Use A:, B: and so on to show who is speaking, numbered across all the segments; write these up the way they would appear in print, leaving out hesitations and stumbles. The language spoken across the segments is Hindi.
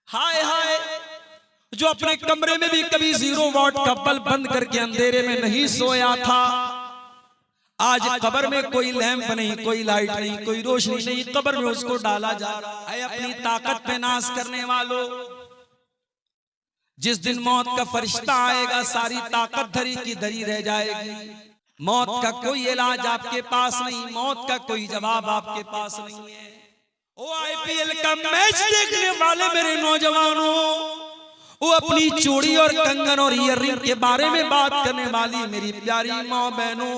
A: हाय हाय, जो अपने कमरे में भी कभी 0 वाट का बल्ब बंद करके अंधेरे में नहीं सोया था, आज कब्र में कोई लैंप नहीं, कोई लाइट नहीं, कोई रोशनी नहीं, कब्र में उसको डाला जा रहा है। अपनी ताकत पे नाश करने वालों, जिस दिन मौत का फरिश्ता आएगा सारी ताकत धरी की धरी रह जाएगी। मौत का कोई इलाज आपके पास नहीं, मौत का कोई जवाब आपके पास नहीं है। ओ आईपीएल का मैच देखने वाले मेरे नौजवानों, वो अपनी चूड़ी और कंगन और ईयररिंग के बारे में बात करने वाली मेरी प्यारी माँ बहनों,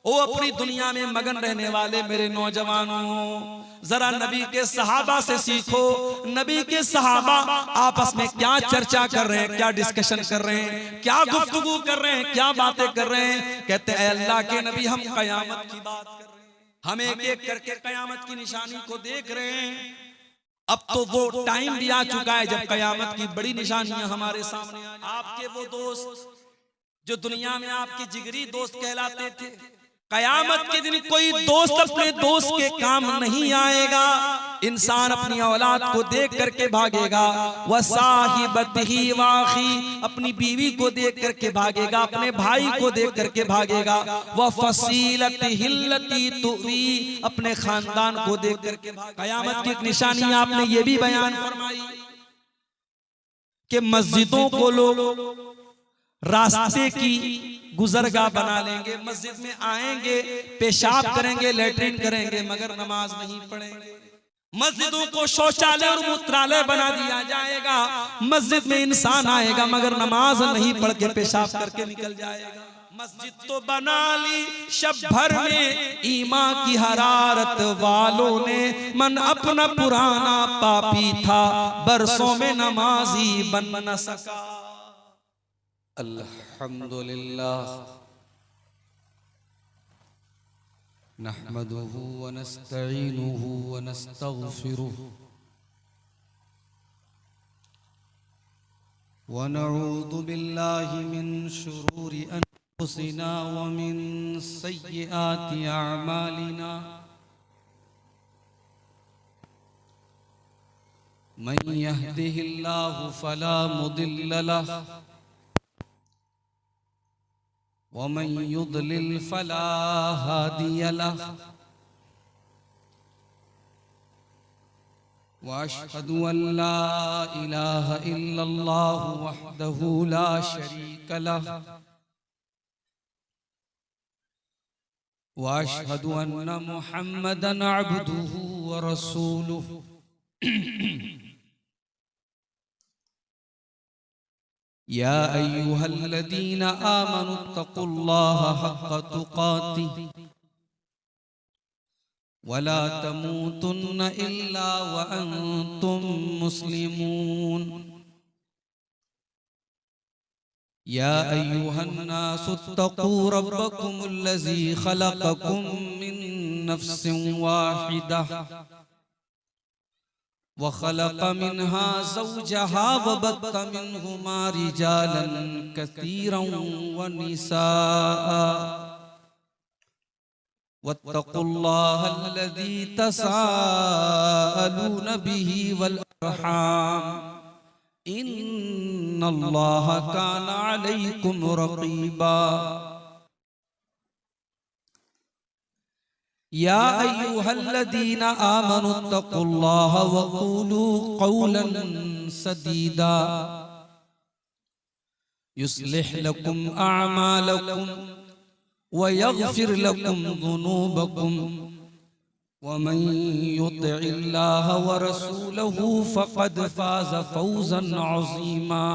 A: वो अपनी दुनिया में मगन रहने वाले मेरे नौजवानों, जरा नबी के सहाबा से सीखो। नबी के सहाबा आपस में क्या चर्चा कर रहे हैं, क्या डिस्कशन कर रहे हैं, क्या गुफ्तगू कर रहे हैं, क्या बातें कर रहे हैं। कहते हैं अल्लाह के नबी हम कयामत की बात कर रहे हैं, हम एक एक करके कयामत की निशानी को देख रहे हैं। अब तो वो टाइम भी आ चुका है जब कयामत की बड़ी निशानियां हमारे सामने आ जाएं। आपके वो दोस्त जो दुनिया में आपके जिगरी दोस्त कहलाते थे, कयामत के दिन कोई दोस्त अपने दोस्त के काम नहीं आएगा। इंसान अपनी औलाद को देख करके भागेगा, वह साहिबतिही वाखी, अपनी बीवी को देख करके भागेगा, अपने भाई को देख करके भागेगा, वह फसीलतिही लती तुवी, अपने खानदान को देख करके भागेगा। कयामत की एक निशानी आपने ये भी बयान फरमाई कि मस्जिदों को लोग रास्ते की गुजरगाह बना लेंगे, मस्जिद में आएंगे, पेशाब करेंगे, लेटरिन करेंगे, मगर नमाज नहीं पढ़ेंगे। मस्जिदों को शौचालय और मूत्रालय बना दिया जाएगा, मस्जिद में इंसान आएगा मगर नमाज नहीं पढ़ के पेशाब करके निकल जाएगा। मस्जिद तो बना ली शब भर में ईमान की हरारत वालों ने, मन अपना पुराना पापी था बरसों में नमाजी बन न सका।
B: अल्हम्दुलिल्लाह नहमदुहु व नस्तईनुहु व नस्तगफिरुहु व नऊज़ु बिल्लाहि मिन शुरूरि अनफुसिना व मिन सय्यिआति अअमालिना। मन यहदिहिल्लाहु फला मुदिल्ल लहु वमन युद्लिल फला हादिय लहु वअशहदु अल्ला इलाहा इल्लल्लाहु वहदहु ला शरीक लहु वअशहदु अन्ना मुहम्मदन अब्दुहु व रसूलुहु। या अय्युहल्लज़ीना आमनुत्तक़ुल्लाह हक़्क़ तुक़ातिह वला तमूतुन्न इल्ला व अंतुम मुस्लिमून। या अय्युहन्नासुत्तक़ू रब्बकुमुल्लज़ी ख़लक़कुम मिन नफ्सिन वाहिदह वख़लक़ मिन्हा ज़ौजहा वबत्त मिन्हुमा रिजालन कसीरन व निसाअ वत्तक़ुल्लाहल्लज़ी तसाअलून बिही वल अर्हाम इन्नल्लाह कान अलैकुम रक़ीबा। या अय्युहल्लज़ीना आमनुत्तक़ुल्लाह वक़ूलू क़ौलन सदीदा युस्लिह लकुम अअमालकुम व यग़फिर लकुम ज़ुनूबकुम वमन युतिइल्लाह व रसूलहु फ़क़द फ़ाज़ फ़ौज़न अज़ीमा।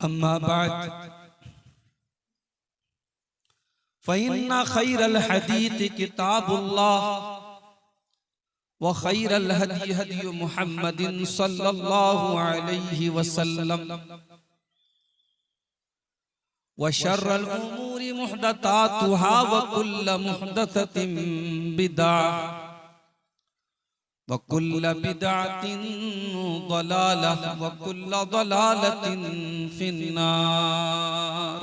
B: अम्मा बअद फ़इन्ना ख़ैरल हदीस किताबुल्लाह व ख़ैरल हदी हदी मुहम्मदिन सल्लल्लाहु अलैहि वसल्लम व शर्रल उमूरि मुहदसातुहा व कुल्ल मुहदसतिन बिदअह व कुल्ल बिदअतिन ज़लालह व कुल्ल ज़लालतिन फिन्नार।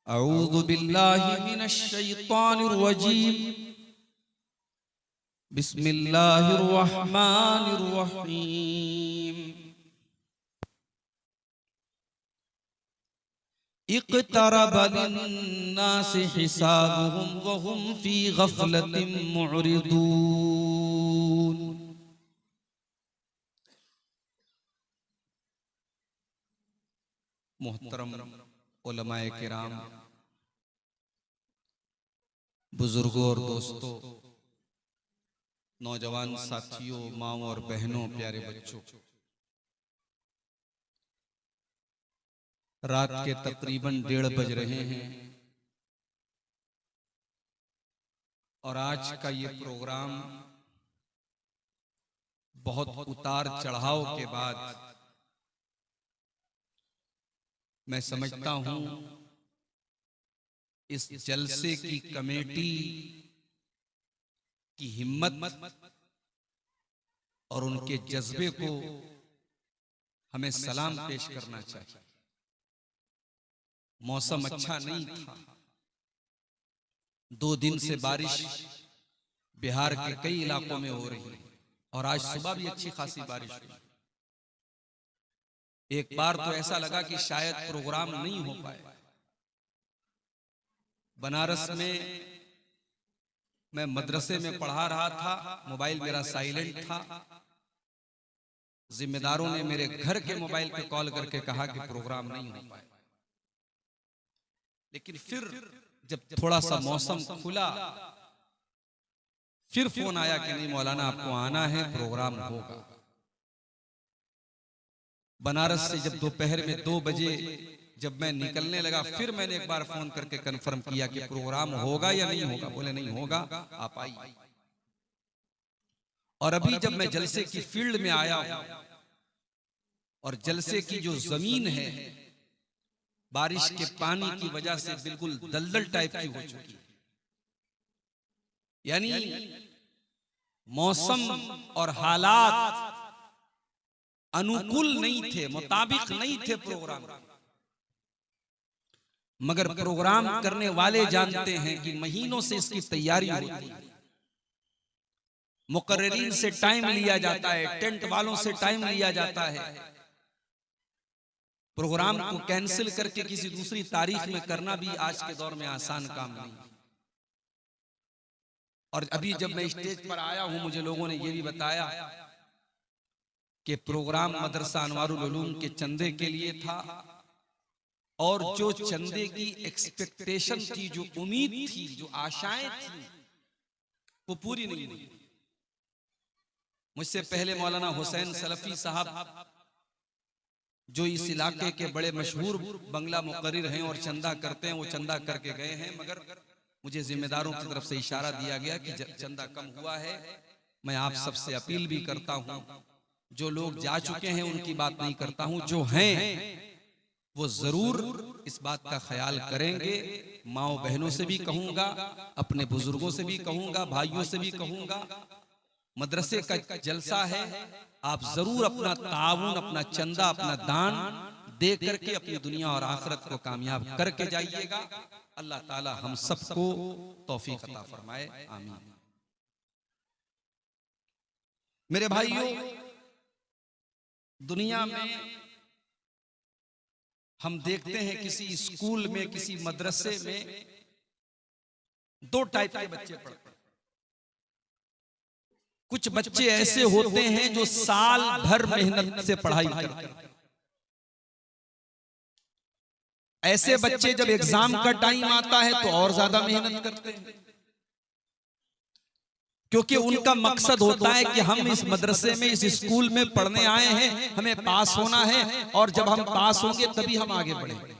B: अऊज़ु बिल्लाहि मिनश शैतानिर रजीम। बिस्मिल्लाहिर रहमानिर रहीम। इक़्तरब लिन्नासि हिसाबुहुम व हुम फी गफ़लतिन मुअरिदून। मोहतरम उलमाए किराम, बुजुर्गों और दोस्तों, नौजवान साथियों, माओ और बहनों, प्यारे बच्चों, रात के तकरीबन 1:30 बज रहे हैं और आज का ये प्रोग्राम बहुत उतार चढ़ाव के बाद मैं समझता हूं इस जलसे की कमेटी की हिम्मत और उनके जज्बे को हमें सलाम पेश करना चाहिए। मौसम अच्छा नहीं था, 2 दिन से बारिश बिहार के कई इलाकों में हो रही है और आज सुबह भी अच्छी खासी बारिश हुई। एक बार तो ऐसा लगा कि शायद प्रोग्राम नहीं हो पाए। बनारस में मैं मदरसे में पढ़ा रहा था, मोबाइल मेरा साइलेंट था। जिम्मेदारों ने मेरे घर के मोबाइल पे कॉल करके कहा कि प्रोग्राम नहीं हो पाए। लेकिन फिर जब थोड़ा सा मौसम खुला, फिर फोन आया कि नहीं मौलाना आपको आना है, प्रोग्राम होगा। बनारस से जब दोपहर में 2 बजे जब मैं निकलने लगा, फिर मैंने एक बार फोन करके कंफर्म किया कि प्रोग्राम होगा या नहीं होगा। बोले नहीं होगा, आप आइए। और अभी जब मैं जलसे की फील्ड में आया हूं और जलसे की जो जमीन है बारिश के पानी की वजह से बिल्कुल दलदल टाइप की हो चुकी है। यानी मौसम और हालात अनुकूल नहीं थे, मुताबिक नहीं थे प्रोग्राम। मगर प्रोग्राम करने वाले जानते हैं कि महीनों से इसकी तैयारी होती है। मुकर्रिरीन से टाइम लिया जाता है, टेंट वालों से टाइम लिया जाता है। प्रोग्राम को कैंसिल करके किसी दूसरी तारीख में करना भी आज के दौर में आसान काम नहीं। और अभी जब मैं स्टेज पर आया हूं, मुझे लोगों ने यह भी बताया कि प्रोग्राम मदरसा अनवारुल उलूम के चंदे के लिए था और जो चंदे की एक्सपेक्टेशन थी, जो उम्मीद थी, जो आशाएं थी, वो पूरी नहीं हुई। मुझसे पहले मौलाना हुसैन सलफी साहब जो इस इलाके के बड़े मशहूर बंगला मुकर्रिर हैं और चंदा करते हैं, वो चंदा करके गए हैं। मगर मुझे जिम्मेदारों की तरफ से इशारा दिया गया कि चंदा कम हुआ है। मैं आप सबसे अपील भी करता हूं, जो लोग जा चुके हैं उनकी बात नहीं करता हूं, जो हैं वो जरूर इस बात का ख्याल करेंगे। माओ बहनों से भी कहूंगा, अपने बुजुर्गों से भी कहूंगा, भाइयों से भी कहूंगा, मदरसे का जलसा है, आप जरूर अपना ताउन, अपना चंदा, अपना दान दे करके अपनी दुनिया और आखिरत को कामयाब करके जाइएगा। अल्लाह ताला हम सबको तौफीक अता फरमाए, आमीन। मेरे भाइयों, दुनिया में हम देखते हैं किसी स्कूल में, किसी मदरसे में 2 टाइप के बच्चे पढ़ते हैं। कुछ बच्चे ऐसे होते हैं जो साल भर मेहनत से पढ़ाई करते हैं। ऐसे बच्चे जब एग्जाम का टाइम आता है तो और ज्यादा मेहनत करते हैं, क्योंकि उनका मकसद होता है कि हम इस मदरसे में, इस स्कूल में पढ़ने आए हैं, हमें पास होना है और जब हम पास होंगे तभी हम आगे बढ़ेंगे।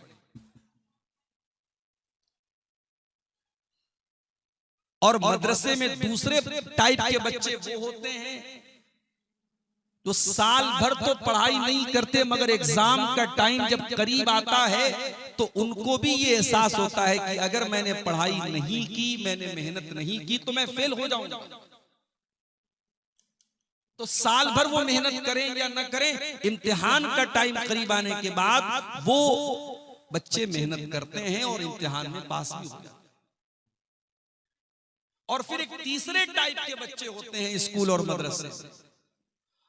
B: और मदरसे में दूसरे टाइप के बच्चे वो होते हैं जो साल भर तो पढ़ाई नहीं करते, मगर एग्जाम का टाइम जब करीब आता है तो उनको भी ये एहसास होता है कि अगर मैंने पढ़ाई नहीं की, मैंने मेहनत नहीं की तो मैं फेल हो जाऊंगा। तो साल भर वो मेहनत करें या न करें, इम्तिहान का टाइम करीब आने के बाद वो बच्चे मेहनत करते हैं और इम्तिहान में पास भी हो जाते हैं। और फिर एक तीसरे टाइप के बच्चे होते हैं स्कूल और मदरसे,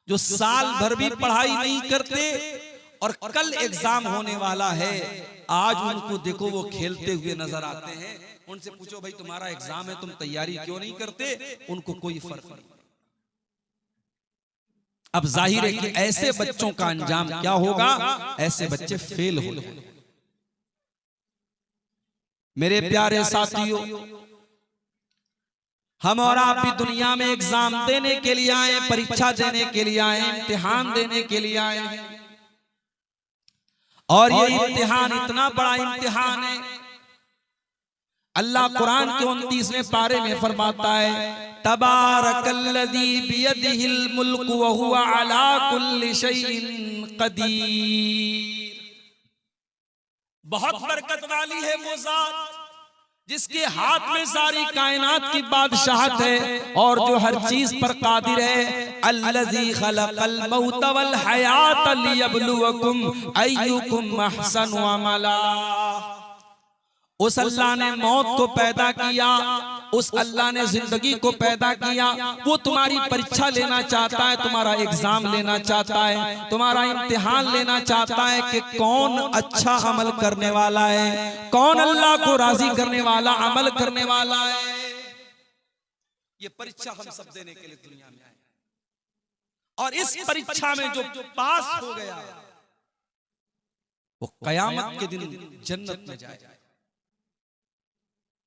B: जो साल भर भी पढ़ाई नहीं करते और कल एग्जाम होने वाला है, आज उनको देखो वो खेलते हुए नजर आते हैं। उनसे पूछो भाई तुम्हारा एग्जाम है, तुम तैयारी क्यों नहीं करते? उनको कोई फर्क नहीं। अब जाहिर है कि ऐसे बच्चों का अंजाम क्या होगा? ऐसे बच्चे फेल हो गए। मेरे प्यारे साथियों, हम और आप भी दुनिया में एग्जाम देने के लिए आए, परीक्षा देने के लिए आए, इम्तिहान देने के लिए आए हैं। और ये इम्तिहान इतना बड़ा इम्तिहान है। अल्लाह कुरान के 29वें पारे में फरमाता है, तबारकल्लज़ी बियदिहिल मुल्क व हुवा अला कुल्लि शैइन क़दीर। बहुत बरकत वाली है वो जात जिसके हाथ में सारी कायनात की बादशाहत है और जो हर चीज पर कादिर है। अल्लज़ी खलक़ल मौत वल हयात लियब्लुवकुम अय्युकुम अहसनु अमला। उस अल्लाह ने मौत को पैदा किया, उस अल्लाह ने जिंदगी को पैदा किया। वो तुम्हारी परीक्षा लेना चाहता है, तुम्हारा एग्जाम लेना चाहता है, तुम्हारा इम्तिहान लेना चाहता है कि कौन अच्छा अमल करने वाला है, कौन अल्लाह को राजी करने वाला अमल करने वाला है। ये परीक्षा हम सब देने के लिए दुनिया में आए, और इस परीक्षा में जो पास हो गया वो कयामत के दिन जन्नत में जाएगा,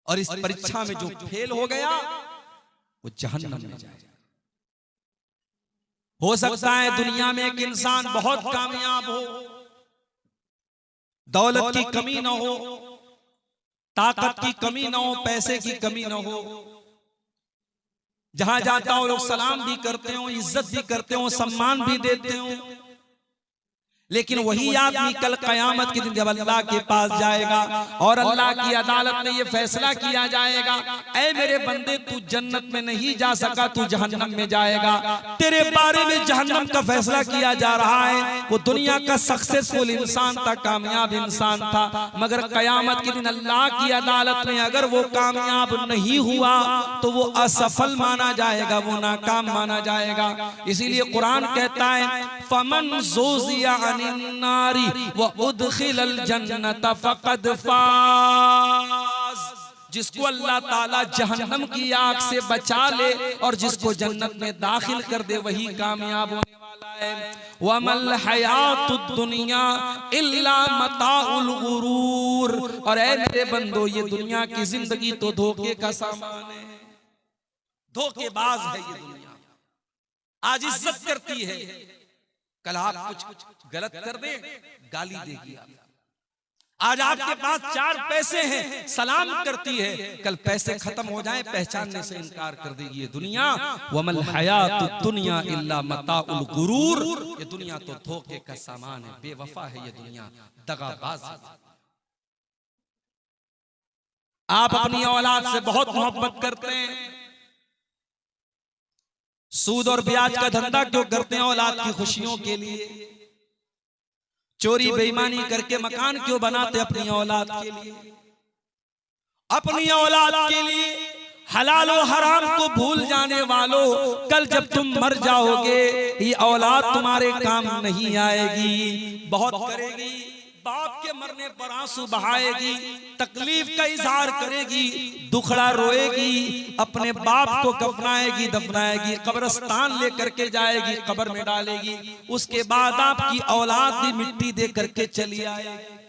B: और इस परीक्षा में जो फेल हो गया वो जहन्नम में जाएगा। हो सकता है दुनिया में एक इंसान बहुत कामयाब हो, दौलत की कमी ना हो, ताकत की कमी ना हो, पैसे की कमी ना हो, जहां जाता हो लोग सलाम भी करते हो, इज्जत भी करते हो, सम्मान भी देते हो। लेकिन वही आदमी कल कयामत के दिन जब अल्लाह के पास जाएगा और अल्लाह की अदालत में ये फैसला किया जाएगा, ऐ मेरे बंदे तू जन्नत में नहीं जा सका, तू जहन्नम में जाएगा। तेरे बारे में जहन्नम का फैसला किया जा रहा है। वो दुनिया का सक्सेसफुल इंसान था, कामयाब इंसान था, मगर कयामत के दिन अल्लाह की अदालत में अगर वो कामयाब नहीं हुआ तो वो असफल माना जाएगा, वो नाकाम माना जाएगा। इसीलिए कुरान कहता है, फमन ज़ुज़िया नारी व उदखिलल जन्नत फक़द फाज़। जिसको अल्लाह ताला जहन्नम की आग से बचा ले और जिसको जन्नत में दाखिल कर दे वही कामयाब होने वाला है। वमल हयातुद दुनिया इल्ला मताउल गुरूर। और ऐ मेरे बंदो, ये दुनिया की जिंदगी तो धोखे का सामान है, धोखेबाज है ये दुनिया। आज इज्जत करती है, कल आप कुछ गलत कर दे गाली देगी। आज आपके पास 4 पैसे हैं, सलाम करती है, कल पैसे खत्म हो जाएं पहचानने से इनकार कर देगी ये दुनिया। वमल हयातुद दुनिया इल्ला मताउल गुरूर। ये दुनिया तो धोखे का सामान है, बेवफा है ये दुनिया, दगाबाज है। आप अपनी औलाद से बहुत मोहब्बत करते हैं, सूद और ब्याज का धंधा क्यों करते हैं? औलाद की खुशियों के लिए। चोरी बेईमानी करके मकान क्यों बनाते? अपनी औलाद के लिए, अपनी औलाद के लिए। हलाल और हराम को भूल जाने वालों, कल जब तुम मर जाओगे ये औलाद तुम्हारे काम नहीं आएगी। बहुत करेगी, बाप के मरने पर आंसू बहाएगी, तकलीफ का इजहार करेगी, दुखड़ा रोएगी, अपने बाप को कफनाएगी, दफनाएगी, कब्रिस्तान लेकर के जाएगी, कब्र में डालेगी। उसके बाद आपकी औलाद भी मिट्टी दे करके चली आएगी।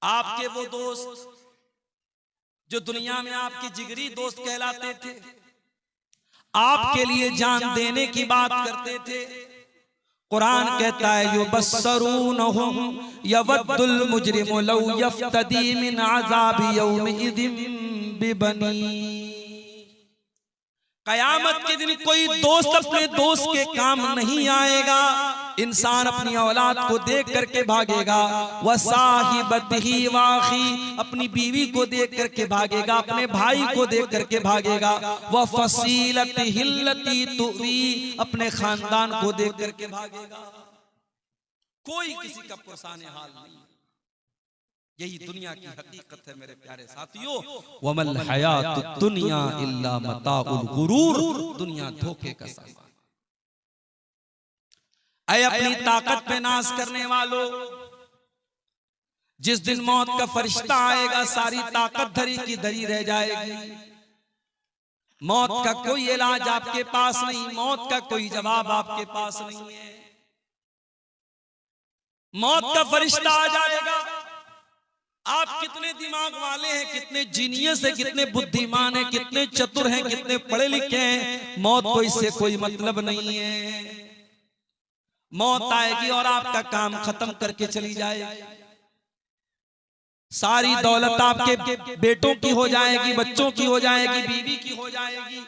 B: आपके वो दोस्त जो दुनिया में आपके जिगरी दोस्त कहलाते थे, आपके लिए जान देने की बात करते थे, कुरान कहता है युबस्सरूनहुम यवद्दुल मुजरिमु लौ यफ्तदी मिन अज़ाबि यौमिइज़िन बिबनी। कयामत के दिन कोई दोस्त अपने दोस्त के काम नहीं आएगा। इंसान अपनी औलाद को देख करके भागेगा, वह साहिबतिही वाखी, अपनी बीवी को देख करके भागेगा, अपने भाई को देख करके भागेगा, वह फसीलतिहिल्लती तुवी, अपने खानदान को देख करके भागेगा। कोई किसी का पुरसाने हाल नहीं। यही दुनिया की हकीकत है मेरे प्यारे साथियों। वमल हयातुद दुनिया इल्ला मताउल गुरूर, दुनिया धोखे का सामान।
A: ऐ अपनी ताकत पे नाज करने वालों, जिस दिन मौत का फरिश्ता आएगा सारी ताकत धरी की धरी रह जाएगी। मौत का कोई इलाज आपके पास नहीं, मौत का कोई जवाब आपके पास नहीं है। मौत का फरिश्ता आ जाएगा। आप कितने दिमाग वाले हैं, कितने जीनियस हैं, कितने बुद्धिमान हैं, कितने चतुर हैं, कितने पढ़े लिखे हैं, मौत को इससे कोई मतलब नहीं है। मौत आएगी और आपका काम खत्म करके चली जाएगी। सारी दौलत आपके बेटों की हो जाएगी, बच्चों की हो जाएगी, बीवी की हो जाएगी,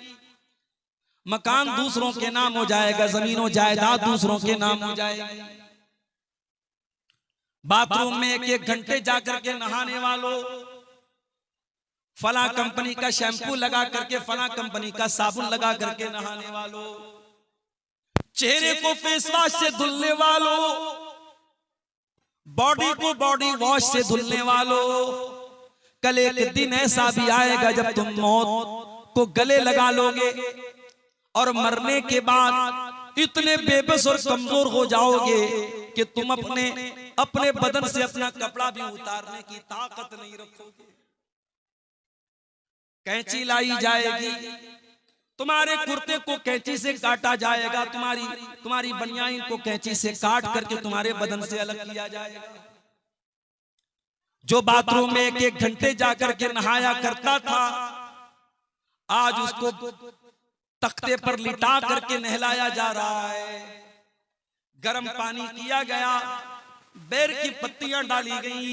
A: मकान दूसरों के नाम हो जाएगा, जमीनों जायदाद दूसरों के नाम हो जाएगी। बाथरूम में एक एक घंटे जाकर के नहाने वालों, फला कंपनी का शैम्पू लगा करके, फला कंपनी का साबुन लगा करके नहाने वालों, चेहरे को फेस वॉश से धुलने वालों, बॉडी को बॉडी वॉश से धुलने वालों, कल एक दिन ऐसा भी आएगा जब तुम मौत को गले लगा लोगे और मरने के बाद इतने बेबस और कमजोर हो जाओगे कि तुम अपने बदन से अपना कपड़ा भी उतारने की ताकत नहीं रखोगे। कैंची लाई जाएगी, तुम्हारे कुर्ते को कैंची से काटा जाएगा, तुम्हारी बनियान को कैंची से काट करके तुम्हारे बदन से अलग किया जाएगा। जो बाथरूम में एक एक घंटे जाकर के नहाया करता था, आज उसको तख्ते पर लिटा करके नहलाया जा रहा है। गर्म पानी किया गया, बेर की पत्तियां डाली गई,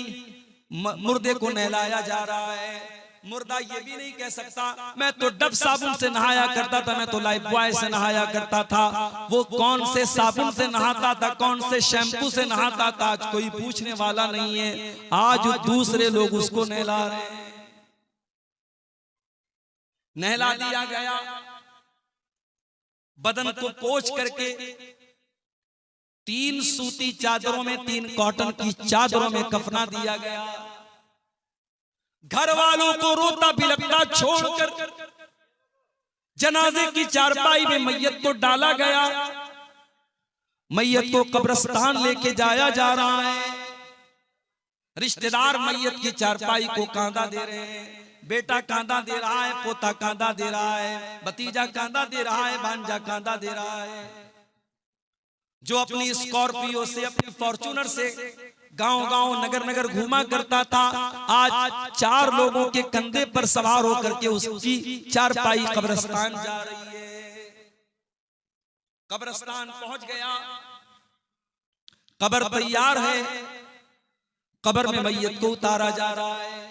A: मुर्दे को नहलाया जा रहा है। मुर्दा ये भी नहीं कह सकता मैं तो डब साबुन से नहाया करता था, मैं तो लाइफ बॉय से नहाया करता था। वो कौन से साबुन से नहाता था, कौन से शैम्पू से नहाता था, आज कोई पूछने वाला नहीं है। आज दूसरे लोग उसको नहला रहे हैं। नहला दिया गया, बदन को पोंछ करके 3 सूती चादरों में, 3 कॉटन की चादरों में कफना दिया गया। घर वालों को रोता बिलखता छोड़कर जनाजे की चारपाई में मैयत को डाला गया। मैयत को कब्रिस्तान लेके जाया जा रहा है। रिश्तेदार मैयत की चारपाई को कांधा दे रहे हैं। बेटा कांधा दे रहा है, पोता कांधा दे रहा है, भतीजा कांधा दे रहा है, भांजा कांधा दे रहा है। जो अपनी स्कॉर्पियो से, अपनी फॉर्च्यूनर से गांव-गांव, नगर-नगर घूमा करता था, आज 4 लोगों के कंधे पर सवार होकर के उसकी चारपाई कब्रिस्तान जा रही है। कब्रिस्तान पहुंच गया, कब्र तैयार है, कब्र में मैयत को उतारा जा रहा है।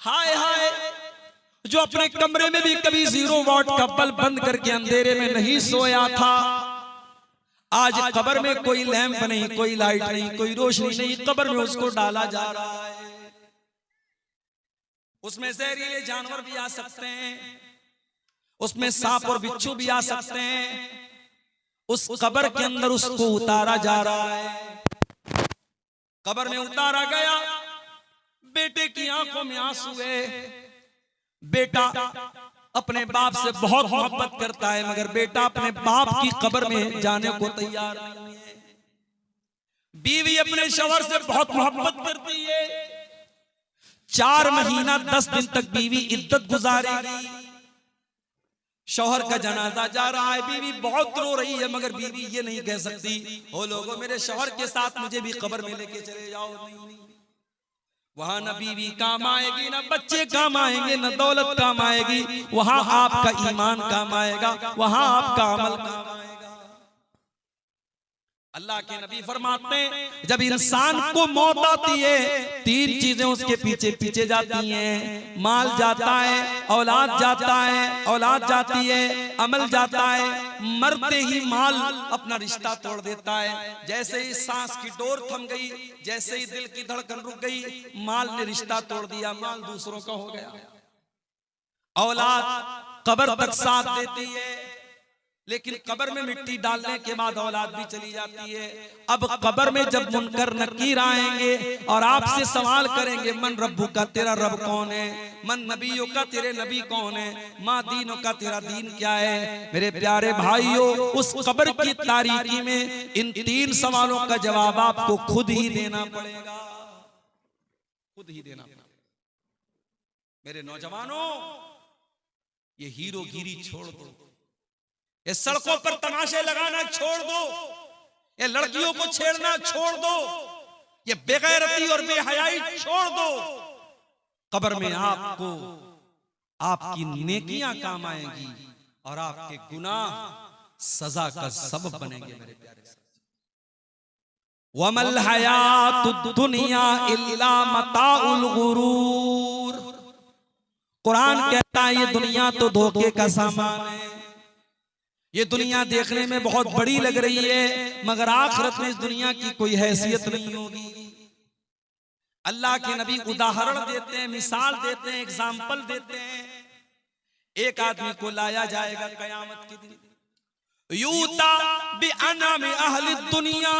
A: हाय हाय, जो अपने कमरे में भी कभी 0 वॉट का बल्ब बंद करके अंधेरे में नहीं सोया था, आज कब्र में कोई लैंप नहीं, कोई लाइट नहीं, कोई रोशनी नहीं, कब्र में उसको डाला जा रहा है। उसमें जहरीले जानवर भी आ सकते हैं, उसमें सांप और बिच्छू भी आ सकते हैं। उस कब्र के अंदर उसको उतारा जा रहा है। कब्र में उतारा गया, बेटे की आंखों में आंसू है। बेटा अपने बाप से बहुत मोहब्बत करता है, मगर बेटा अपने बाप की कब्र में जाने को तैयार नहीं है। बीवी अपने शौहर से बहुत मोहब्बत करती है। 4 महीना 10 दिन तक बीवी इद्दत गुजारेगी। शौहर का जनाजा जा रहा है, बीवी बहुत रो रही है, मगर बीवी ये नहीं कह सकती ओ लोगों मेरे शौहर के साथ मुझे भी कब्र में लेके चले जाओ। नहीं, वहां न बीवी काम आएगी, न बच्चे काम आएंगे, न दौलत काम आएगी। वहां आपका ईमान काम आएगा, वहां आपका अमल काम आएगा। अल्लाह के नबी फरमाते हैं जब इंसान को मौत आती है, 3 चीजें उसके पीछे पीछे जाती हैं। माल जाता है, औलाद जाता है, औलाद जाती है, अमल जाता है। मरते ही माल अपना रिश्ता तोड़ देता है। जैसे ही सांस की डोर थम गई, जैसे ही दिल की धड़कन रुक गई, माल ने रिश्ता तोड़ दिया, माल दूसरों का हो गया। औलाद कब्र तक साथ देती है। लेकिन कब्र में मिट्टी डालने के बाद औलाद भी चली जाती है। अब कब्र में जब मुनकर नकीर आएंगे और आपसे सवाल करेंगे, मन रब्बू का, तेरा रब कौन है, मन नबियों का, तेरे नबी कौन है, माँ दीनों का, तेरा दीन क्या है। मेरे प्यारे भाइयों, उस कब्र की तारीकी में इन 3 सवालों का जवाब आपको खुद ही देना पड़ेगा, खुद ही देना पड़ेगा। मेरे नौजवानों, ये हीरोगिरी छोड़ दो, ये सड़कों पर तमाशे लगाना छोड़ दो, ये लड़कियों को छेड़ना छोड़ दो, ये बेगैरती और बेहयाई छोड़ दो। कब्र में आपको आपकी नेकियां काम आएंगी और आपके गुनाह सजा का सबब बनेंगे। मेरे प्यारे वमल हयातुद दुनिया इल्ला मताउल गुरूर। कुरान कहता है ये दुनिया तो धोखे का सामान है। ये दुनिया देखने में बहुत बड़ी लग रही है, मगर आखिरत में इस दुनिया की कोई हैसियत नहीं होगी। अल्लाह के नबी उदाहरण देते हैं, मिसाल देते हैं, एग्जाम्पल देते हैं। एक आदमी को लाया जाएगा कयामत के दिन, यूता बिअनामि अहली दुनिया,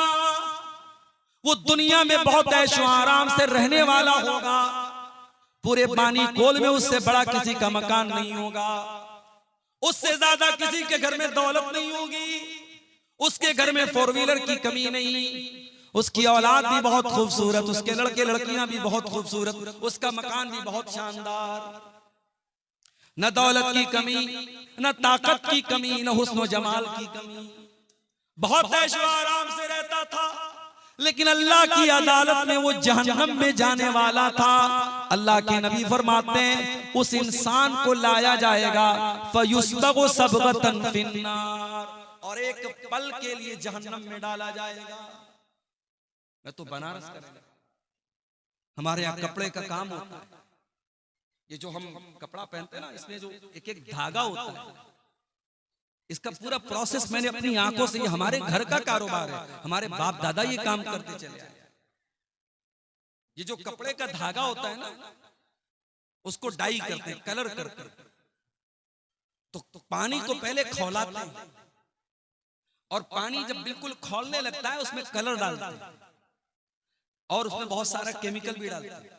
A: वो दुनिया में बहुत ऐशो आराम से रहने वाला होगा। पूरे बानी कोल में उससे बड़ा किसी का मकान नहीं होगा, उससे ज्यादा किसी के घर में दौलत नहीं होगी, उसके घर में 4 व्हीलर की कमी नहीं, उसकी औलाद भी बहुत खूबसूरत, उसके लड़के लड़कियां भी बहुत खूबसूरत, उसका मकान भी बहुत शानदार। न दौलत की कमी, न ताकत की कमी, न हुस्न जमाल की कमी, बहुत ऐशो आराम से रहता था। लेकिन अल्लाह की अदालत में वो जहन्नम में जाने वाला था। अल्लाह के नबी फरमाते हैं, उस इंसान को लाया जाएगा फयुस्बगु सबगतन फिन्नार, और एक पल के लिए जहन्नम में डाला जाएगा। मैं तो बनारस का, हमारे यहाँ कपड़े का काम होता है। ये जो हम कपड़ा पहनते हैं ना, इसमें जो एक एक धागा होता है, इसका पूरा प्रोसेस मैंने अपनी आंखों से, ये हमारे घर का कारोबार है, हमारे बाप दादा ये काम करते चले आए। ये जो कपड़े का धागा होता है ना, उसको डाई करते हैं, कलर करते हैं। तो पानी को पहले खौलाते हैं, और पानी जब बिल्कुल खौलने लगता है उसमें कलर डालते हैं, और उसमें बहुत सारा केमिकल भी डालते हैं।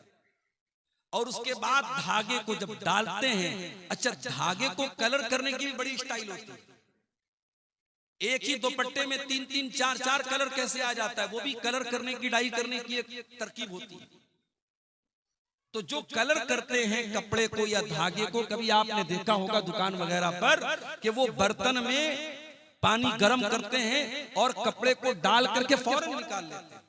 A: और उसके बाद धागे को जब डालते हैं, अच्छा, धागे को कलर करने की भी बड़ी स्टाइल होती है। एक ही दुपट्टे में 3-3, 4-4 कलर कैसे आ जाता है, वो भी कलर करने की, डाई करने की एक तरकीब होती है। तो जो कलर करते हैं कपड़े को या धागे को, कभी आपने देखा होगा दुकान वगैरह पर कि वो बर्तन में पानी गर्म करते हैं और कपड़े को डाल करके फौरन निकाल लेते हैं।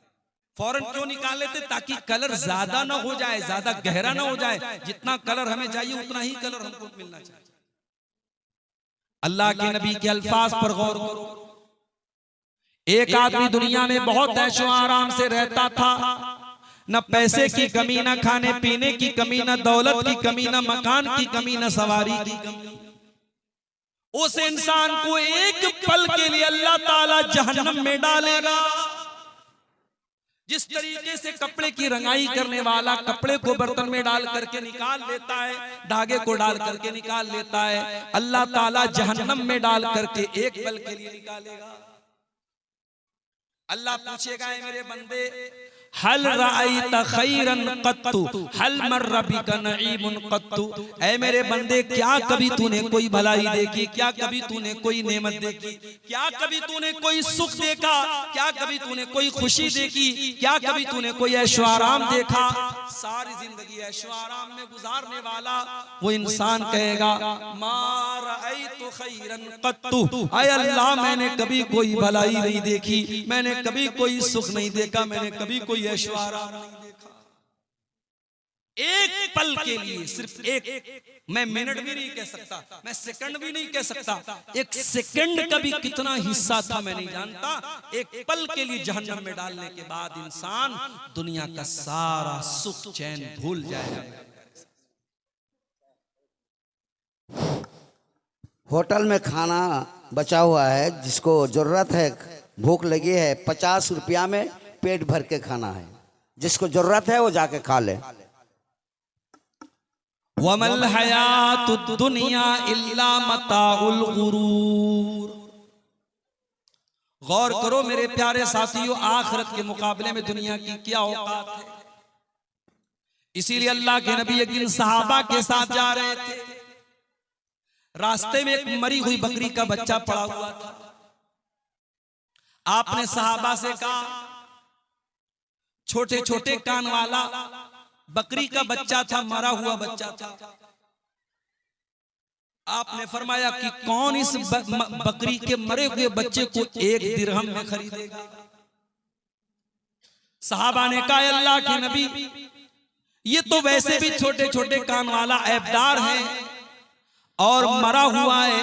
A: फौरन क्यों निकाल लेते? ताकि कलर ज्यादा ना हो जाए, ज्यादा गहरा ना हो जाए। जितना कलर हमें चाहिए उतना ही कलर हमको मिलना चाहिए। अल्लाह के नबी के अल्फाज पर गौर करो। एक आदमी दुनिया में बहुत ऐशो आराम से रहता था, न पैसे की कमी, न खाने पीने की कमी, न दौलत की कमी, न मकान की कमी, न सवारी की कमी। उस इंसान को एक पल के लिए अल्लाह ताला जहन्नम में डालेगा। जिस तरीके से कपड़े की रंगाई करने वाला कपड़े को बर्तन में डाल करके निकाल लेता है, धागे को डाल करके निकाल लेता है, अल्लाह ताला जहन्नम में डाल करके एक पल के लिए निकालेगा। अल्लाह पूछेगा, मेरे बंदे, हल रायत खैरन कत्तु हल मर्रा बिका नईमुन कत्तु, ऐ मेरे बंदे, क्या कभी तूने कोई भलाई देखी, क्या कभी तूने कोई नेमत देखी, क्या कभी तूने कोई सुख देखा, क्या कभी तूने कोई खुशी देखी, क्या कभी तूने कोई ऐशो आराम देखा? सारी जिंदगी ऐशो आराम में गुजारने वाला वो इंसान कहेगा, मा रायतु खैरन कत्तु, ऐ अल्लाह, मैंने कभी कोई भलाई नहीं देखी, मैंने कभी कोई सुख नहीं देखा, मैंने कभी कोई ऐशो आराम नहीं देखा। एक पल के लिए, सिर्फ एक, मैं मिनट भी नहीं कह सकता, मैं सेकंड भी नहीं कह सकता, एक सेकंड का भी कितना हिस्सा था मैं नहीं जानता। एक पल के लिए जहन्नम में डालने के बाद इंसान दुनिया का सारा सुख चैन भूल जाएगा।
C: होटल में खाना बचा हुआ है, जिसको जरूरत है, भूख लगी है, 50 रुपया में पेट भर के खाना है, जिसको जरूरत है वो जाके खा ले।
A: वमल हयातुद दुनिया इल्ला मताउल गुरूर। गौर करो मेरे प्यारे साथियों, आखिरत के मुकाबले में दुनिया की क्या औकात है। इसीलिए अल्लाह के नबी एक दिन सहाबा के साथ जा रहे थे, रास्ते में एक मरी हुई बकरी का बच्चा पड़ा हुआ था। आपने सहाबा से कहा, छोटे छोटे कान वाला बकरी का बच्चा था, मरा हुआ बच्चा था। आपने फरमाया कि कौन इस बकरी के मरे हुए बच्चे को 1 दिरहम में खरीदेगा। सहाबा ने कहा, अल्लाह के नबी, ये तो वैसे भी छोटे छोटे कान वाला ऐबदार है और मरा हुआ है,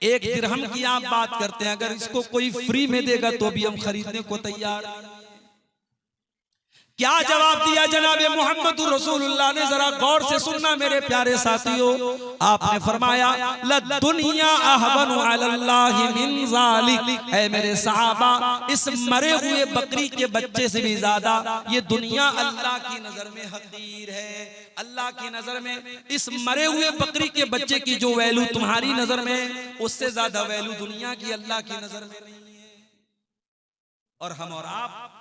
A: 1 दिरहम की आप बात करते हैं, अगर इसको कोई फ्री में देगा तो भी हम खरीदने को तैयार हैं। क्या जवाब दिया जनाबे मोहम्मद रसूलुल्लाह ने, जरा गौर से सुनना मेरे प्यारे साथियों। आपने फरमाया, लद्दुनिया अहवनु अलल्लाहि मिन ज़ालिक, ऐ मेरे सहाबा, इस मरे हुए बकरी के बच्चे से भी ज्यादा ये दुनिया अल्लाह की नजर में हकीर है। अल्लाह की नजर में इस मरे हुए बकरी के बच्चे की जो वैल्यू तुम्हारी नजर में, उससे ज्यादा वैल्यू दुनिया की अल्लाह की नजर में नहीं है। और हम और आप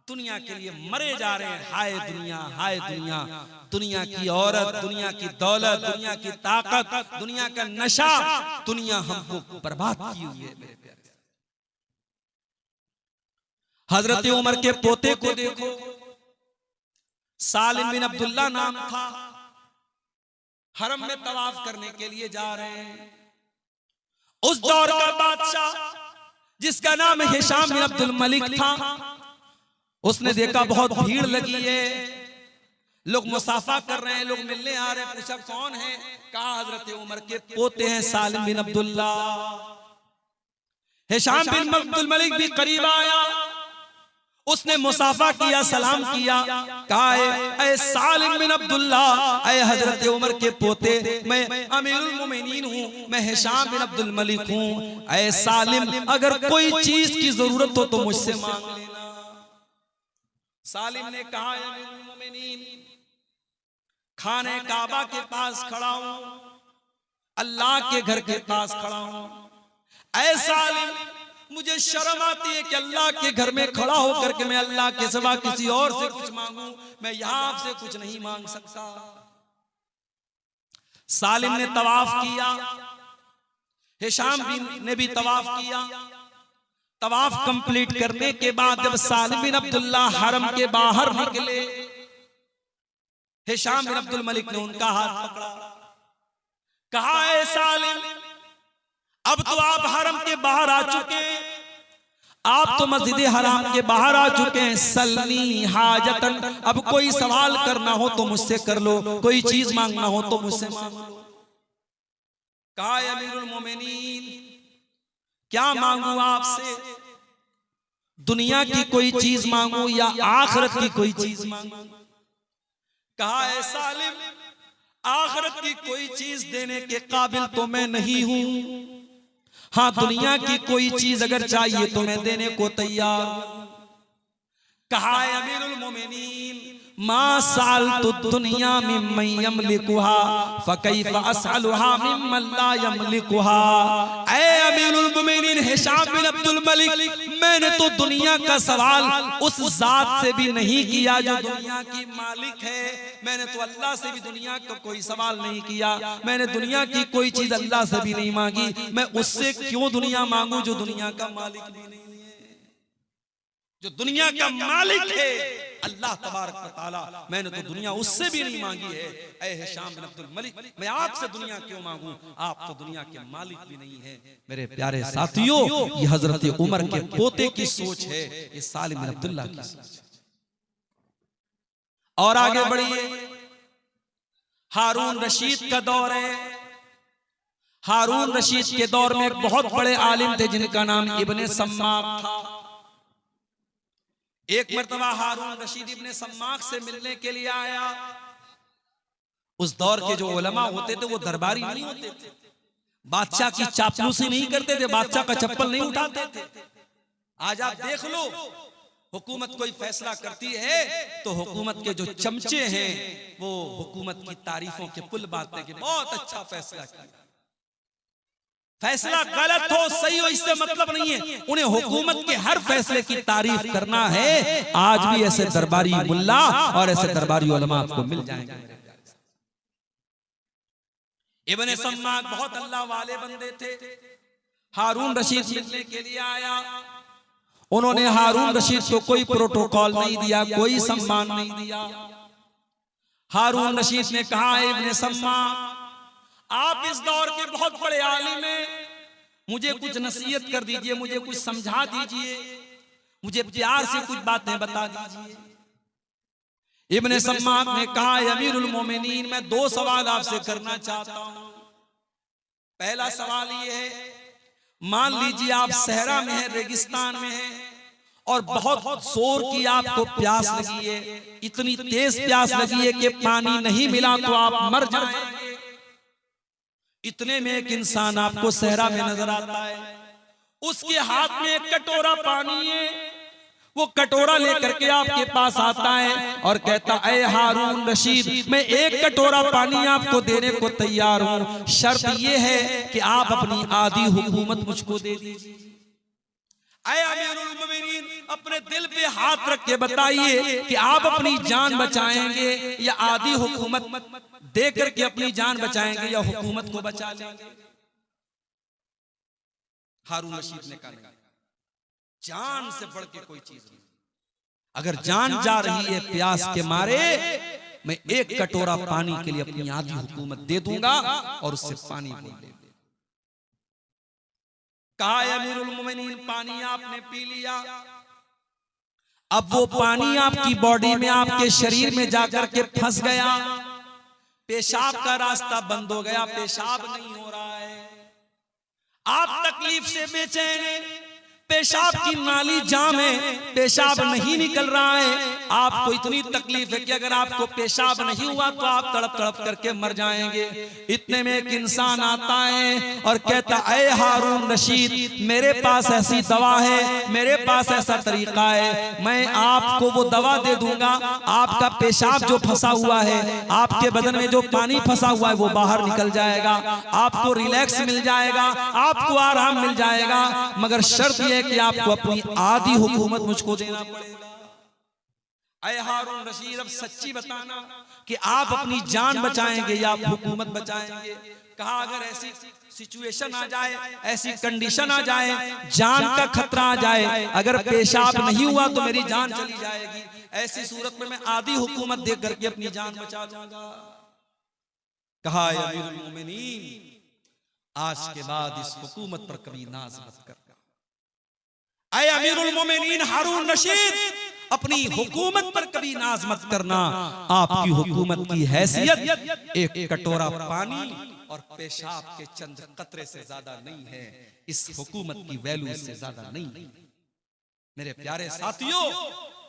A: दुनिया के लिए मरे जा रहे हैं। हाय दुनिया, हाय दुनिया, दुनिया की औरत, दुनिया की दौलत, दुनिया की ताकत, दुनिया का नशा, दुनिया हमको बर्बाद की हुई है मेरे प्यारे। हजरत उमर के पोते को देखो, सालिम बिन अब्दुल्ला नाम था, हरम में तवाफ करने के लिए जा रहे हैं। उस दौर का बादशाह जिसका नाम हिशाम बिन अब्दुल मलिक था, उसने देखा बहुत भीड़ लगी है, लोग मुसाफा कर रहे हैं, लोग मिलने आ रहे हैं। पूछा कौन है? कहा हजरत उमर के पोते हैं सालिम बिन अब्दुल्ला। हिशाम बिन अब्दुल मलिक भी करीब आया, उसने मुसाफा किया, सलाम किया, कहा ऐ सालिम बिन अब्दुल्ला, ऐ हजरत उमर के पोते, मैं अमीरुल मोमिनीन हूँ, मैं हिशाम बिन अब्दुल मलिक हूँ। ऐ सालिम, अगर कोई चीज की जरूरत हो तो मुझसे मांग लेना। सालिम ने कहा, अमीरुल मोमिनीन, खाने काबा के पास खड़ा हूं, अल्लाह के घर के पास खड़ा हूं। ऐ सालिम, मुझे शर्म आती है कि अल्लाह के घर में खड़ा होकर के मैं अल्लाह के सिवा किसी और से कुछ मांगूं, मैं यहां आपसे कुछ नहीं मांग सकता। सालिम ने तवाफ किया, हिशाम ने भी तवाफ किया। तवाफ कंप्लीट करने के बाद जब सालिम बिन अब्दुल्ला हरम के बाहर निकले, हिशाम बिन अब्दुल मलिक ने उनका हाथ पकड़ा, कहा ऐ सालिम, अब तो आप हरम के बाहर आ चुके हैं, आप तो मस्जिद हराम के बाहर आ चुके हैं। सल्नी हाजतन, अब कोई सवाल करना हो तो मुझसे कर लो, कोई चीज मांगना हो तो मुझसे मांग लो। कहा अमीरुल मोमिनीन, क्या मांगू आपसे? दुनिया की कोई चीज मांगू या आखिरत की कोई चीज मांगू? कहा ऐ सालिम, आखिरत की कोई चीज देने के काबिल तो मैं नहीं हूं, हाँ दुनिया की कोई चीज अगर चाहिए तो मैं देने को तैयार हूं। कहा अमीरुल मोमिनीन, मा सालतु दुनिया मिम्मन यमलिकुहा फकैफ असअलुहा मिम्मन ला यमलिकुहा। ऐ अमीरुल मोमिनीन हिशाम बिन अब्दुल मलिक, मैंने तो दुनिया का सवाल उस जात से भी नहीं किया जो दुनिया की मालिक है, मैंने तो अल्लाह से भी दुनिया का कोई सवाल नहीं किया, मैंने दुनिया की कोई चीज अल्लाह से भी नहीं मांगी, मैं उससे क्यों दुनिया मांगू जो दुनिया का मालिक भी नहीं है। जो दुनिया का मालिक है अल्लाह तबारक व तआला, मैंने तो दुनिया उससे भी नहीं मांगी है। ऐ हिशाम बिन अब्दुल मलिक, मैं आपसे दुनिया क्यों मांगू, आप तो दुनिया के मालिक भी नहीं है। मेरे प्यारे साथियों, ये हजरत उमर के पोते की सोच है, ये सालिम बिन अब्दुल्ला की सोच। और आगे बढ़िए, हारून रशीद का दौर है। हारून रशीद के दौर में एक बहुत बड़े आलिम थे जिनका नाम इब्ने सम्माक था। एक मर्तबा हारून रशीद इब्ने सम्माक से मिलने के लिए आया। उस दौर के जो उलमा होते थे वो दरबारी नहीं होते थे, बादशाह की चापलूसी नहीं करते थे, बादशाह का चप्पल नहीं उठाते थे। आज आप देख लो, हुकूमत कोई फैसला करती है तो हुकूमत के जो चमचे हैं वो हुकूमत की तारीफों के पुल बांटते कि बहुत अच्छा फैसला किया। फैसला गलत हो सही हो इससे मतलब नहीं है, उन्हें हुकूमत के हर फैसले की तारीफ करना है। आज भी ऐसे दरबारी मुल्ला और ऐसे दरबारी उलमा आपको मिल जाएंगे। इब्ने सम्माक बहुत अल्लाह वाले बंदे थे। हारून रशीद मिलने के लिए आया, उन्होंने हारून रशीद को कोई प्रोटोकॉल नहीं दिया, कोई सम्मान नहीं दिया। हारून रशीद ने कहा, इब्ने सम्माक आप इस दौर के बहुत बड़े आलिम हैं, मुझे कुछ नसीहत कर दीजिए, मुझे कुछ समझा दीजिए, मुझे प्यार से कुछ बातें बता दीजिए। इब्ने सम्माक ने कहा, अमीरुल मोमिनीन मैं दो सवाल आपसे करना चाहता हूं। पहला सवाल ये है, मान लीजिए आप सहरा में हैं, रेगिस्तान में हैं और बहुत जोर की आपको प्यास लगी है, इतनी तेज प्यास लगी है कि पानी नहीं मिला तो आप मर जाएंगे। इतने में एक इंसान आपको सहरा में नजर आता है, उसके हाथ में एक कटोरा पानी है, वो कटोरा लेकर के आपके पास आता है और कहता, ऐ हारून रशीद मैं एक कटोरा पानी आपको देने को तैयार हूं, शर्त ये है कि आप अपनी आधी हुकूमत मुझको दे दीजिए। ऐ अमीरुल मोमिनीन अपने दिल पे हाथ रख के बताइए कि आप अपनी जान बचाएंगे या आधी हुकूमत दे करके अपनी जान बचाएंगे या हुकूमत को बचा लेंगे। हारून रशीद ने कहा, जान से बढ़ के कोई चीज नहीं, अगर जान जा रही है प्यास के मारे मैं एक कटोरा पानी के लिए अपनी आधी हुकूमत दे दूंगा और उससे पानी ले ले। कहा, अमीरुल मोमिनीन पानी आपने पी लिया, अब वो पानी आपकी बॉडी में आपके शरीर में जाकर के फंस गया, पेशाब का रास्ता बंद हो गया, पेशाब नहीं हो रहा है, आप तकलीफ से बेचैन हैं, पेशाब की नाली जाम है, पेशाब नहीं निकल रहा है, आपको इतनी तकलीफ है कि अगर आपको पेशाब नहीं हुआ तो आप तड़प तड़प करके मर जाएंगे। इतने में एक इंसान आता है और कहता, ऐ हारून रशीद मेरे पास ऐसी दवा है, मेरे पास ऐसा तरीका है, मैं आपको वो दवा दे दूंगा, आपका पेशाब जो फंसा हुआ है, आपके बदन में जो पानी फंसा हुआ है वो बाहर निकल जाएगा, आपको रिलैक्स मिल जाएगा, आपको आराम मिल जाएगा, मगर शर्त यह कि आपको अपनी आधी हुकूमत मुझको देना पड़ेगा। ऐ हारून रशीद अब सच्ची बताना कि आप अपनी जान बचाएंगे या आप हुकूमत बचाएंगे। कहा, अगर ऐसी सिचुएशन आ जाए, ऐसी कंडीशन आ जाए, जान का खतरा आ जाए, अगर पेशाब नहीं हुआ तो मेरी जान चली जाएगी, ऐसी सूरत में मैं आधी हुकूमत दे करके अपनी जान बचा लूंगा। कहा, अमीरुल मोमिनीन आज के बाद इस हुकूमत पर कभी नाज मत कर। ऐ अमीरुल मोमिनीन हारून रशीद अपनी हुकूमत पर कभी नाज मत करना, आपकी हुकूमत की हैसियत एक कटोरा पानी और पेशाब के चंद कतरे से ज्यादा नहीं है, इस हुकूमत की वैल्यू से ज्यादा नहीं। मेरे प्यारे साथियों,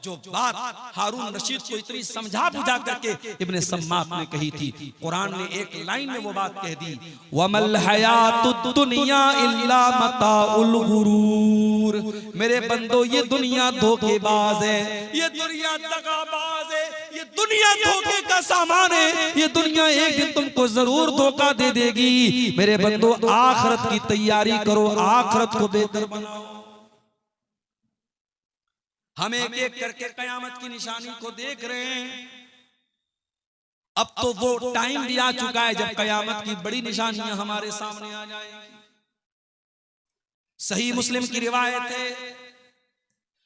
A: जो बात हारून रशीद को इतनी समझा बुझा करके इब्ने सम्माक ने कही थी, कुरान ने एक लाइन में वो बात कह दी, वमल हयातुद दुनिया इल्ला मताउल गुरूर। मेरे बंदो ये दुनिया धोखेबाज है, ये दुनिया दगाबाज है, ये दुनिया धोखे का सामान है, ये दुनिया एक दिन तुमको जरूर धोखा दे देगी। मेरे बंदो आखिरत की तैयारी करो, आखिरत को बेहतर बनाओ। हम एक एक करके कयामत की निशानी को देख रहे हैं। अब तो वो टाइम भी आ चुका है जब कयामत की बड़ी निशानियां हमारे सामने आ जाएंगी। सही मुस्लिम की रिवायत है,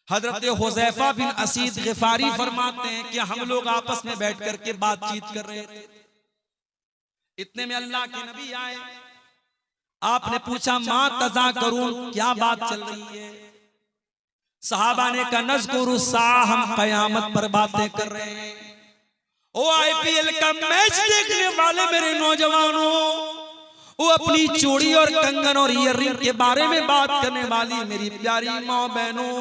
A: हजरत हुज़ैफा बिन असीद गिफारी फरमाते हैं कि हम लोग आपस में बैठ करके बातचीत कर रहे थे, इतने में अल्लाह के नबी आए। आपने पूछा, मां तज़ा करूं, क्या बात चल रही है? सहाबा ने कहा, नज़कुरु साअ, हम कयामत पर बातें कर रहे हैं। ओ आईपीएल का मैच देखने वाले मेरे नौजवानों, वो अपनी चूड़ी और कंगन और ईयररिंग के बारे में बात करने वाली मेरी प्यारी माँ बहनों,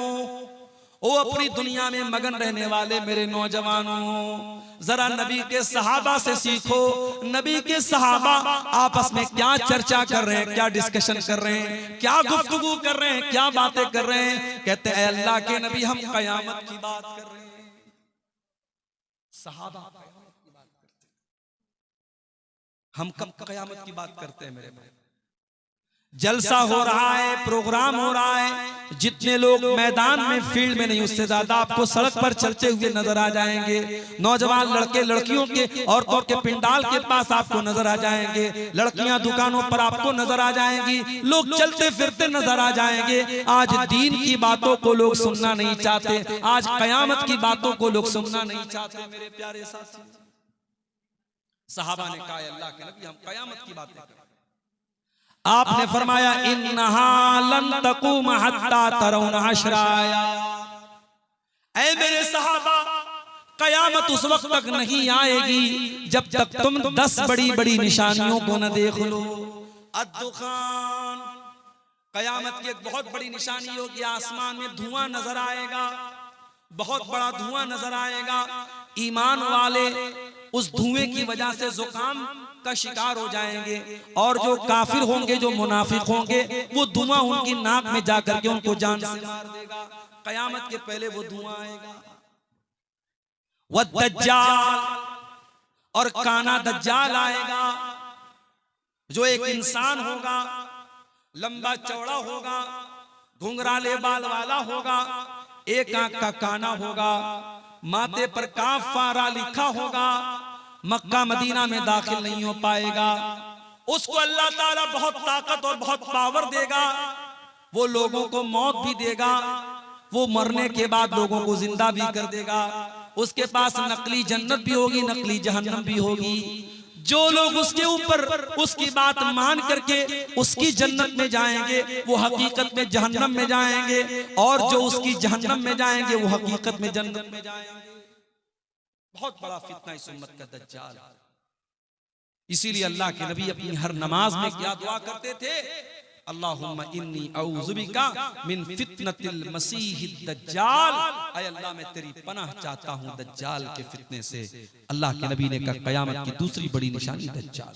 A: वो अपनी दुनिया में मगन रहने वाले मेरे नौजवानों, जरा नबी के सहाबा से सीखो। नबी के सहाबा आपस में क्या चर्चा कर रहे हैं, क्या डिस्कशन कर रहे हैं, क्या गुफ्तगू कर रहे हैं, क्या बातें कर रहे हैं? कहते हैं, अल्लाह के नबी हम कयामत की बात कर रहे हैं। सहाबा कयामत की बात करते हैं, हम कब कयामत की बात करते हैं मेरे भाई? जलसा हो रहा है, प्रोग्राम हो रहा है, जितने लोग मैदान में फील्ड में नहीं उससे ज्यादा आपको सड़क पर चलते हुए नजर आ जाएंगे। नौजवान लड़के लड़कियों के, औरतों के पिंडाल के पास आपको नजर आ जाएंगे, लड़कियां दुकानों पर आपको नजर आ जाएंगी, लोग चलते फिरते नजर आ जाएंगे। आज दीन की बातों को लोग सुनना नहीं चाहते, आज कयामत की बातों को लोग सुनना नहीं चाहते। मेरे प्यारे साथी, सहाबा ने कहा अल्लाह के नबी हम कयामत की बातें करें। आपने फरमाया इन्नहा लन तकूम हत्ता तरौना अशराया, ऐ मेरे सहाबा कयामत उस वक्त तक नहीं आएगी जब तक तुम 10 बड़ी बड़ी निशानियों को न देख लो। अद्दुखान, कयामत की एक बहुत बड़ी निशानी होगी, आसमान में धुआं नजर आएगा, बहुत बड़ा धुआं नजर आएगा। ईमान वाले उस धुएं की वजह से जुकाम का शिकार हो जाएंगे, और जो काफिर होंगे, जो मुनाफिक होंगे, वो धुआं उनकी नाक में जाकर के उनको जान से मार देगा। कयामत के पहले वो धुआं आएगा। वद्दज्जाल, और काना दज्जाल आएगा, जो एक इंसान होगा, लंबा चौड़ा होगा, घुंघराले बाल वाला होगा, एक आंख का काना होगा, माथे पर काफ फारा लिखा होगा, मक्का मदीना में दाखिल नहीं हो पाएगा। उसको अल्लाह ताला बहुत ताकत और बहुत पावर देगा, वो लोगों को मौत भी देगा, वो मरने के बाद लोगों को जिंदा भी कर देगा। उसके पास नकली जन्नत भी होगी, नकली जहन्नम भी होगी। जो लोग उसके ऊपर उसकी बात मान करके उसकी जन्नत में जाएंगे, वो हकीकत में जहन्नम में जाएंगे, और जो उसकी जहन्नम में जाएंगे वो हकीकत में जन्नत में जाएंगे। बहुत बड़ा फितना इस उम्मत का दज्जाल। इसीलिए अल्लाह के नबी अपनी हर नमाज में क्या दुआ करते थे? अल्लाहुम्मा इन्नी औज़ु बिका मिन फितनतिल मसीहिद दज्जाल, ऐ अल्लाह मैं तेरी पनाह चाहता हूं दज्जाल के फितने से। अल्लाह के नबी ने कहा कयामत की दूसरी बड़ी निशानी दज्जाल।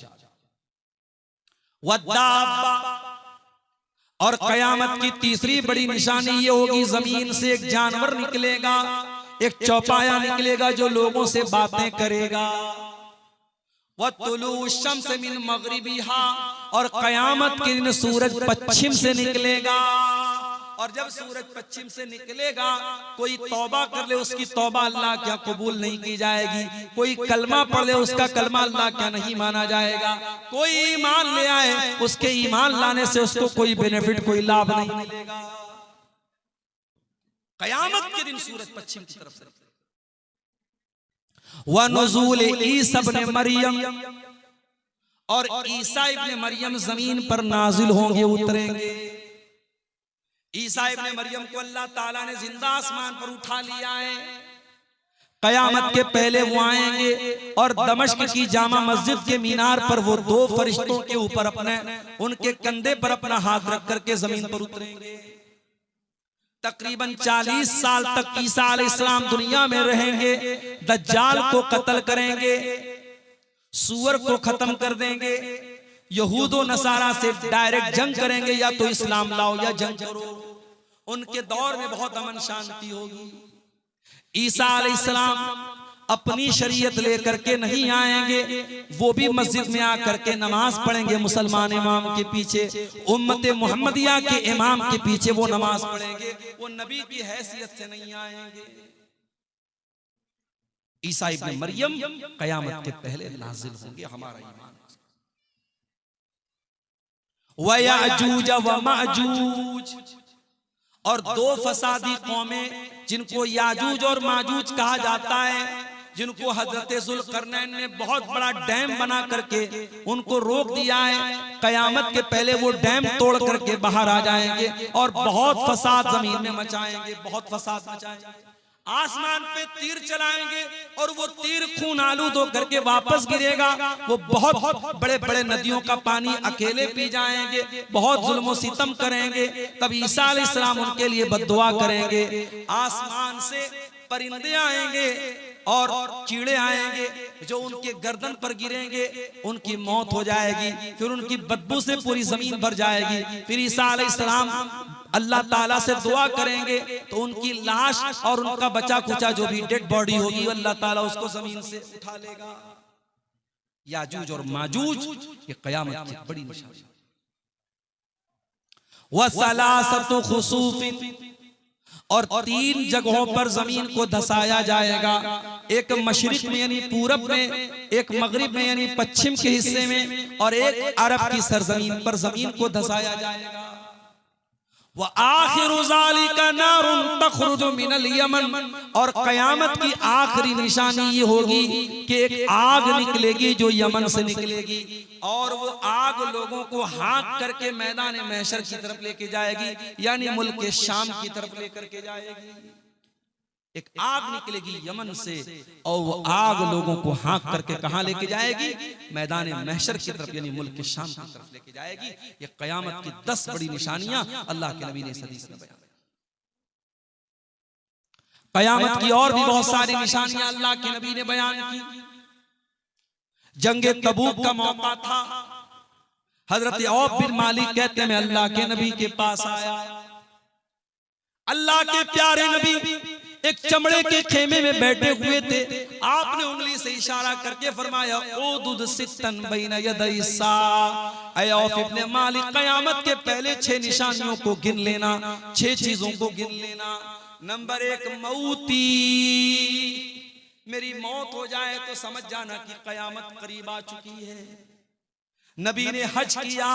A: वद्दाब्बा, और कयामत की तीसरी बड़ी निशानी ये होगी, जमीन से एक जानवर निकलेगा, एक चौपाया निकलेगा जो लोगों से बातें करेगा। वतुलू शम्स मिन मगरिबिहा, और कयामत के दिन सूरज पश्चिम से निकलेगा। और जब सूरज पश्चिम से निकलेगा, कोई तौबा कर ले उसकी तौबा अल्लाह क्या कबूल नहीं की जाएगी, कोई कलमा पढ़ ले उसका कलमा अल्लाह क्या नहीं माना जाएगा, कोई ईमान ले आए उसके ईमान लाने से उसको कोई बेनिफिट, कोई लाभ नहीं मिलेगा। कयामत के दिन सूरज पश्चिम की तरफ से। व नुज़ूल ईसा इब्न मरियम, और ईसा इब्न मरियम जमीन पर नाजिल होंगे, उतरेंगे। ईसा इब्न मरियम को अल्लाह ताला ने जिंदा आसमान पर उठा लिया है। कयामत के पहले वो आएंगे, और दमिश्क की जामा मस्जिद के मीनार पर वो 2 फरिश्तों के ऊपर अपने उनके कंधे पर अपना हाथ रख करके जमीन पर उतरेंगे। तकरीबन 40 साल तक ईसा अलैहिस्सलाम दुनिया में रहेंगे, दज्जाल को कत्ल करेंगे, सूअर को खत्म कर देंगे, यहूदो नसारा से डायरेक्ट जंग करेंगे, या तो इस्लाम लाओ या जंग करो। उनके दौर में बहुत अमन शांति होगी। ईसा अलैहिस्सलाम अपनी शरीयत लेकर के नहीं आएंगे, वो भी मस्जिद में आकर के नमाज पढ़ेंगे मुसलमान इमाम के पीछे, उम्मते मुहम्मदिया के इमाम के पीछे वो नमाज पढ़ेंगे, वो नबी की हैसियत से नहीं आएंगे। ईसा इब्न मरियम कयामत के पहले नाजिल होंगे, हमारा ईमान। वयाजूज व माजूज, और 2 फसादी कौमें जिनको याजूज और माजूज कहा जाता है, जिनको हजरत जुल्करनैन ने बहुत बड़ा डैम बना करके उनको रोक दिया है। कयामत के पहले वो डैम तोड़ करके बाहर आ जाएंगे और बहुत फसाद जमीन में मचाएंगे, बहुत फसाद मचाएंगे। आसमान पे तीर चलाएंगे और वो तीर खून आलूद होकर के वापस गिरेगा। वो बहुत बड़े बड़े नदियों का पानी अकेले पी जाएंगे, बहुत जुल्म सितम करेंगे। तब ईसा अलैहिस्सलाम उनके लिए बद्दुआ करेंगे। आसमान से परिंदे आएंगे और कीड़े आएंगे जो उनके गर्दन पर गिरेंगे, उनकी मौत हो जाएगी। फिर उनकी बदबू से पूरी जमीन भर जाएगी। फिर ईसा अलैहिस्सलाम अल्लाह ताला से दुआ करेंगे तो उनकी लाश और उनका बचा कुचा जो भी डेड बॉडी होगी अल्लाह ताला उसको जमीन से उठा लेगा। याजूज और माजूज ये कयामत की बड़ी निशानी। वसलासतु खुसूफिन, और 3 जगहों पर जमीन को धसाया जाएगा। एक मशरिक में यानी पूरब में, एक मगरिब में यानी पश्चिम के हिस्से में, और एक अरब की सरजमीन पर जमीन को धसाया जाएगा। व आखिरु ज़ालिका नारुन तखरुजु मिनल यमन, और कयामत की आखिरी निशानी ये होगी कि एक आग निकलेगी जो यमन से निकलेगी, और वो आग लोगों को हाँक करके मैदान महशर की तरफ लेके जाएगी, यानी मुल्क के शाम की तरफ लेकर के जाएगी। एक आग निकलेगी यमन से, और वो आग लोगों को हाँक करके कहां लेके जाएगी? मैदान महशर की तरफ, यानी मुल्क के शाम की तरफ लेके जाएगी। ये कयामत की 10 बड़ी निशानियां अल्लाह के नबी ने इस हदीस में बयान। कयामत की और भी बहुत सारी निशानियां अल्लाह के नबी ने बयान की। जंगे तबूक का मौका था, हजरत औफ बिन मालिक कहते हैं मैं अल्लाह के नबी के पास आया। अल्लाह के प्यारे नबी एक चमड़े के खेमे में बैठे हुए थे। आपने उंगली से इशारा करके फरमाया उदुद सित्तन बैन यदै सा, ऐ औफ इब्न मालिक कयामत के पहले 6 निशानियों को गिन लेना, 6 चीजों को गिन लेना। नंबर 1 मौती, मेरी मौत हो जाए तो समझ जाना कि कयामत करीब आ चुकी है। नबी ने हज किया,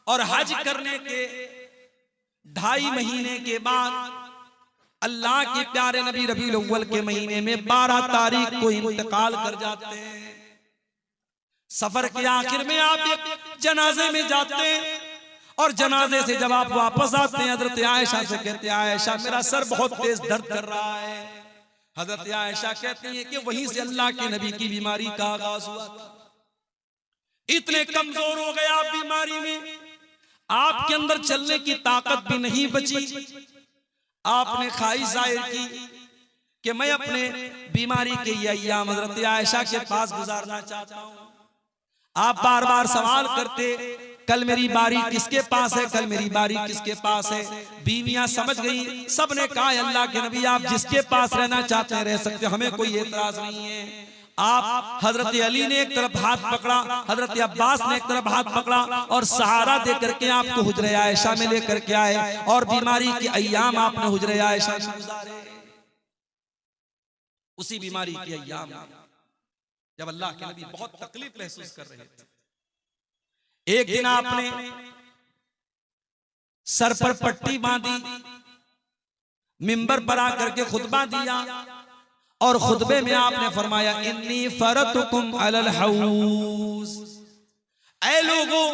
A: और हज करने के 2.5 महीने के बाद अल्लाह के प्यारे नबी रबीउल अव्वल के महीने में 12 तारीख को इंतकाल कर जाते हैं। सफर के आखिर में आप एक जनाजे में जाते हैं, और जनाजे से जब आप वापस आते हैं हजरत आयशा से कहते हैं आयशा मेरा सर बहुत तेज दर्द कर रहा है। हजरत आयशा कहती है कि वहीं से अल्लाह के नबी की बीमारी का आगाज हुआ था। इतने कमजोर हो गए आप बीमारी में, आपके अंदर चलने की ताकत भी नहीं बची। आपने ख्वाहिश जाहिर की कि मैं अपने बीमारी के ये अय्याम हजरत आयशा के पास गुजारना चाहता हूं। आप बार बार सवाल करते कल मेरी बारी किसके पास है, कल मेरी बारी किसके पास है। बीवियां समझ गई, सबने कहा अल्लाह के नबी आप जिसके पास रहना चाहते हैं रह सकते, हमें कोई एतराज नहीं है। आप हजरत अली ने एक तरफ हाथ पकड़ा, हजरत अब्बास ने एक तरफ हाथ पकड़ा, और सहारा दे करके आपको हुजरे आयशा में लेकर के आए, और बीमारी के अय्याम आपने हुजरे आयशा में गुजारे। उसी बीमारी के अय्याम जब अल्लाह के नबी बहुत तकलीफ महसूस कर रहे थे, एक दिन आपने सर पर पट्टी बांधी, मिंबर पर आकर के खुतबा दिया, और खुतबे में आपने फरमाया इन्नी फरतुकुम अलल हौज, ऐ लोगों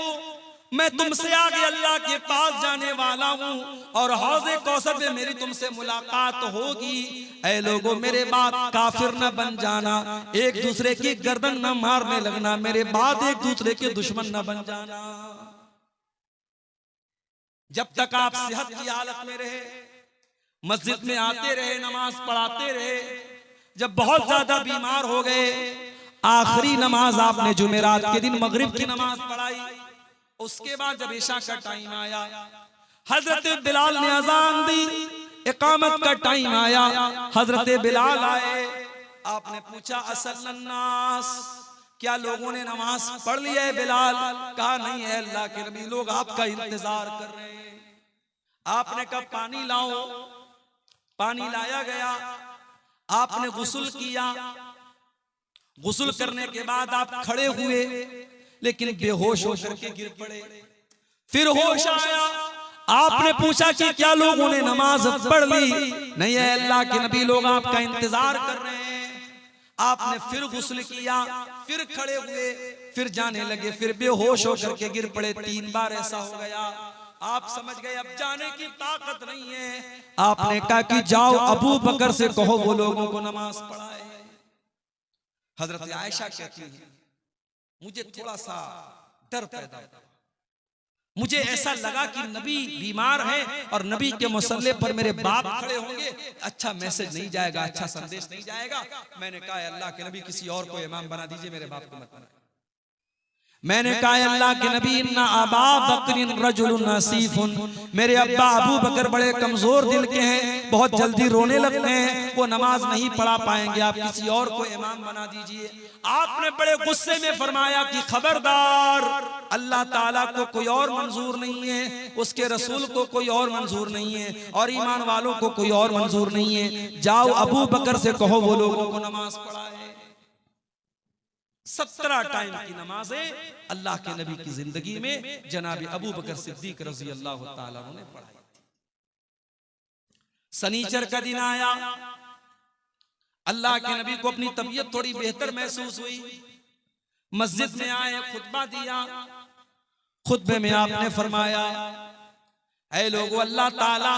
A: मैं तुमसे आगे अल्लाह के पास जाने वाला हूं, और हौज़े कौसर में मेरी तुमसे मुलाकात होगी। ऐ लोगों मेरे बाद काफिर न बन जाना, एक दूसरे की गर्दन न मारने लगना, मेरे बाद एक दूसरे के दुश्मन न बन जाना। जब तक आप सेहत की हालत में रहे, मस्जिद में आते रहे, नमाज पढ़ाते रहे, जब बहुत ज्यादा बीमार हो गए, आखिरी नमाज आपने जुमेरात के दिन मगरिब की नमाज पढ़ाई। उसके बाद जब इशा का टाइम आया, हजरत बिलाल ने अजान दी, इकामत का टाइम आया, हजरत बिलाल आए। आपने पूछा असल्लन्नास, क्या लोगों ने नमाज पढ़ ली है बिलाल? कहा नहीं है अल्लाह के नबी, लोग आपका इंतजार कर रहे हैं। आपने कहा पानी लाओ, पानी लाया गया, आपने गुस्ल किया। गुस्ल करने के बाद आप खड़े हुए, लेकिन बेहोश होकर के गिर पड़े। फिर होश आया, आपने पूछा कि क्या लोगों ने नमाज पढ़ ली? नहीं है अल्लाह के नबी, लोग आपका इंतजार कर रहे हैं। आपने फिर गुस्ल किया, फिर खड़े हुए, फिर जाने लगे, फिर बेहोश होकर के गिर पड़े। 3 बार ऐसा हो गया। आप समझ गए अब जाने की ताकत नहीं है। आपने कहा कि जाओ अबू बकर से कहो वो लोगों को नमाज पढ़ाए। हजरत आयशा कहती है मुझे थोड़ा सा डर पैदा हुआ, मुझे ऐसा लगा कि नबी बीमार है और नबी के मुसल्ले पर मेरे बाप खड़े होंगे, अच्छा मैसेज नहीं जाएगा, अच्छा संदेश नहीं जाएगा। मैंने कहा अल्लाह के नबी किसी और को इमाम बना दीजिए, मेरे बाप को मत बनाइए। मैंने कहा अल्लाह के नबी इन्ना अबा बकरिन रजुलुन नसीफुन, मेरे अब्बा अबू बकर बड़े कमजोर दिल के हैं, बहुत जल्दी रोने लगते हैं, वो नमाज नहीं पढ़ा पाएंगे, आप किसी और को इमाम बना दीजिए। आपने बड़े गुस्से में फरमाया कि खबरदार, अल्लाह ताला को कोई और मंजूर नहीं है, उसके रसूल को कोई और मंजूर नहीं है, और ईमान वालों को कोई और मंजूर नहीं है। जाओ अबू बकर से कहो वो लोगों को नमाज पढ़ाए। 17 टाइम की नमाजें अल्लाह के नबी की जिंदगी में जनाब अबू बकर सिद्दीक रजी अल्लाह ताला ने पढ़ाई। सनीचर का दिन आया, अल्लाह के नबी को अपनी तबीयत थोड़ी बेहतर महसूस हुई, मस्जिद में आए, खुतबा दिया। खुतबे में आपने फरमाया, ऐ लोगों, अल्लाह ताला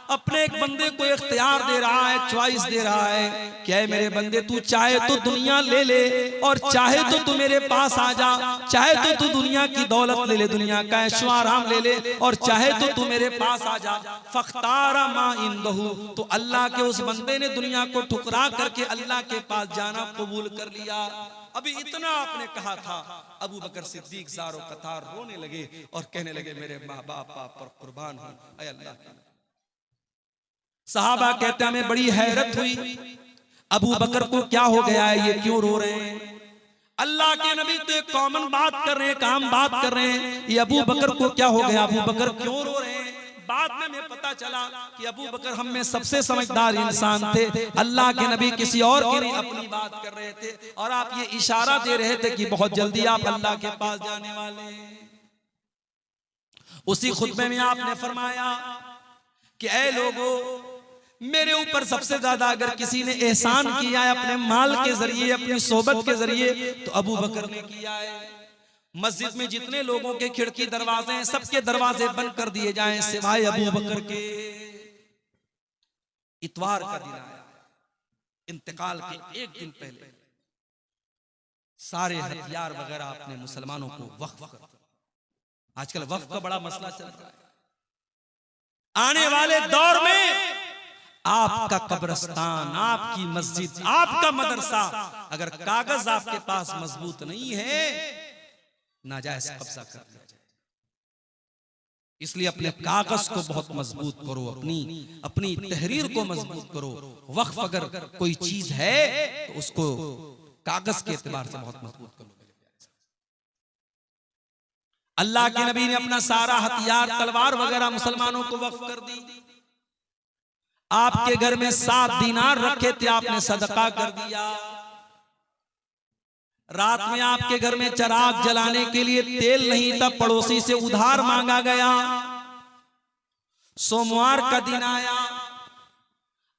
A: अपने एक बंदे को इख्तियार दे रहा है, चॉइस दे रहा है कि ऐ मेरे बंदे, तू चाहे तो दुनिया ले ले और चाहे तो तू मेरे पास आ जा, चाहे तो तू दुनिया की दौलत ले ले, दुनिया का ऐशो आराम ले ले, और चाहे तो तू मेरे पास आ जा। फख्तारा मा इंदहु, तो अल्लाह के उस बंदे ने दुनिया को ठुकरा करके अल्लाह के पास जाना कबूल कर लिया। अभी इतना आपने कहा था, अबू बकर सिद्दीक ज़ारो कतार रोने लगे और कहने लगे, मेरे माँ बाप पर कुर्बान हूं, ऐ अल्लाह। सहाबा कहते हैं हमें बड़ी हैरत हुई, अबू बकर को क्या हो गया है, ये क्यों रो रहे हैं? अल्लाह के नबी तो एक कॉमन बात कर रहे हैं, काम बात कर रहे हैं, ये अबू बकर को क्या हो गया, अबू बकर क्यों रो रहे हैं? बाद में हमें पता चला कि अबू बकर हम में सबसे समझदार इंसान थे, अल्लाह के नबी किसी और की नहीं अपनी बात कर रहे थे, और आप ये इशारा दे रहे थे कि बहुत जल्दी आप अल्लाह के पास जाने वाले हैं। उसी खुतबे में आपने फरमाया कि ऐ लोगों, मेरे ऊपर सबसे ज्यादा अगर किसी ने एहसान किया है अपने माल के जरिए, अपनी सोबत के जरिए, तो अबू बकर ने किया है। मस्जिद में जितने लोगों के खिड़की दरवाजे हैं, सबके दरवाजे बंद कर दिए जाएं सिवाय अबू बकर के। इतवार का दिन आया, इंतकाल के एक दिन पहले सारे हथियार वगैरह आपने मुसलमानों को वक्फ कर दिया। आजकल वक्फ का बड़ा मसला चल रहा है। आने वाले दौर में आपका कब्रिस्तान, आपकी मस्जिद, आपका मदरसा, अगर कागज आपके पास मजबूत नहीं है, नाजायज कब्जा कर लिया जाए। इसलिए अपने कागज को बहुत मजबूत करो, अपनी तहरीर को मजबूत करो। वक्फ अगर कोई चीज है तो उसको कागज के एतबार से बहुत मजबूत करो। अल्लाह के नबी ने अपना सारा हथियार, तलवार वगैरह मुसलमानों को वक्फ कर दी। आपके घर में 7 दीनार रखे थे, आपने सदका कर दिया। रात में आपके घर में चिराग जलाने के लिए तेल नहीं था, पड़ोसी से उधार मांगा गया। सोमवार का दिन आया,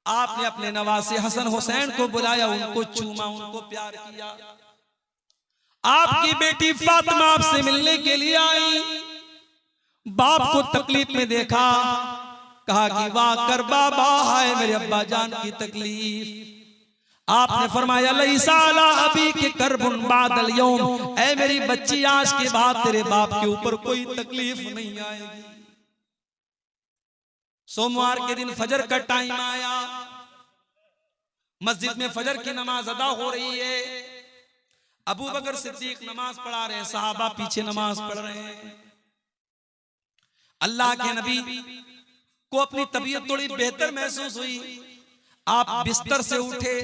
A: आपने अपने नवासे हसन हुसैन को बुलाया, उनको चूमा, उनको प्यार किया। आपकी बेटी फातिमा आपसे मिलने के लिए आई, बाप को तकलीफ में देखा, कहा कि वाह कर बाबा, है मेरे अब्बा जान की तकलीफ। आपने फरमाया लईसा अला अबी के करबुन बादल यौम, ऐ मेरी बच्ची, आज के बाद तेरे बाप के ऊपर कोई तकलीफ नहीं आएगी। सोमवार के दिन फजर का टाइम आया, मस्जिद में फजर की नमाज अदा हो रही है। अबू बकर सिद्दीक नमाज पढ़ा रहे हैं, सहाबा पीछे नमाज पढ़ रहे हैं। अल्लाह के नबी को अपनी तबीयत थोड़ी बेहतर महसूस हुई, आप बिस्तर से उठे,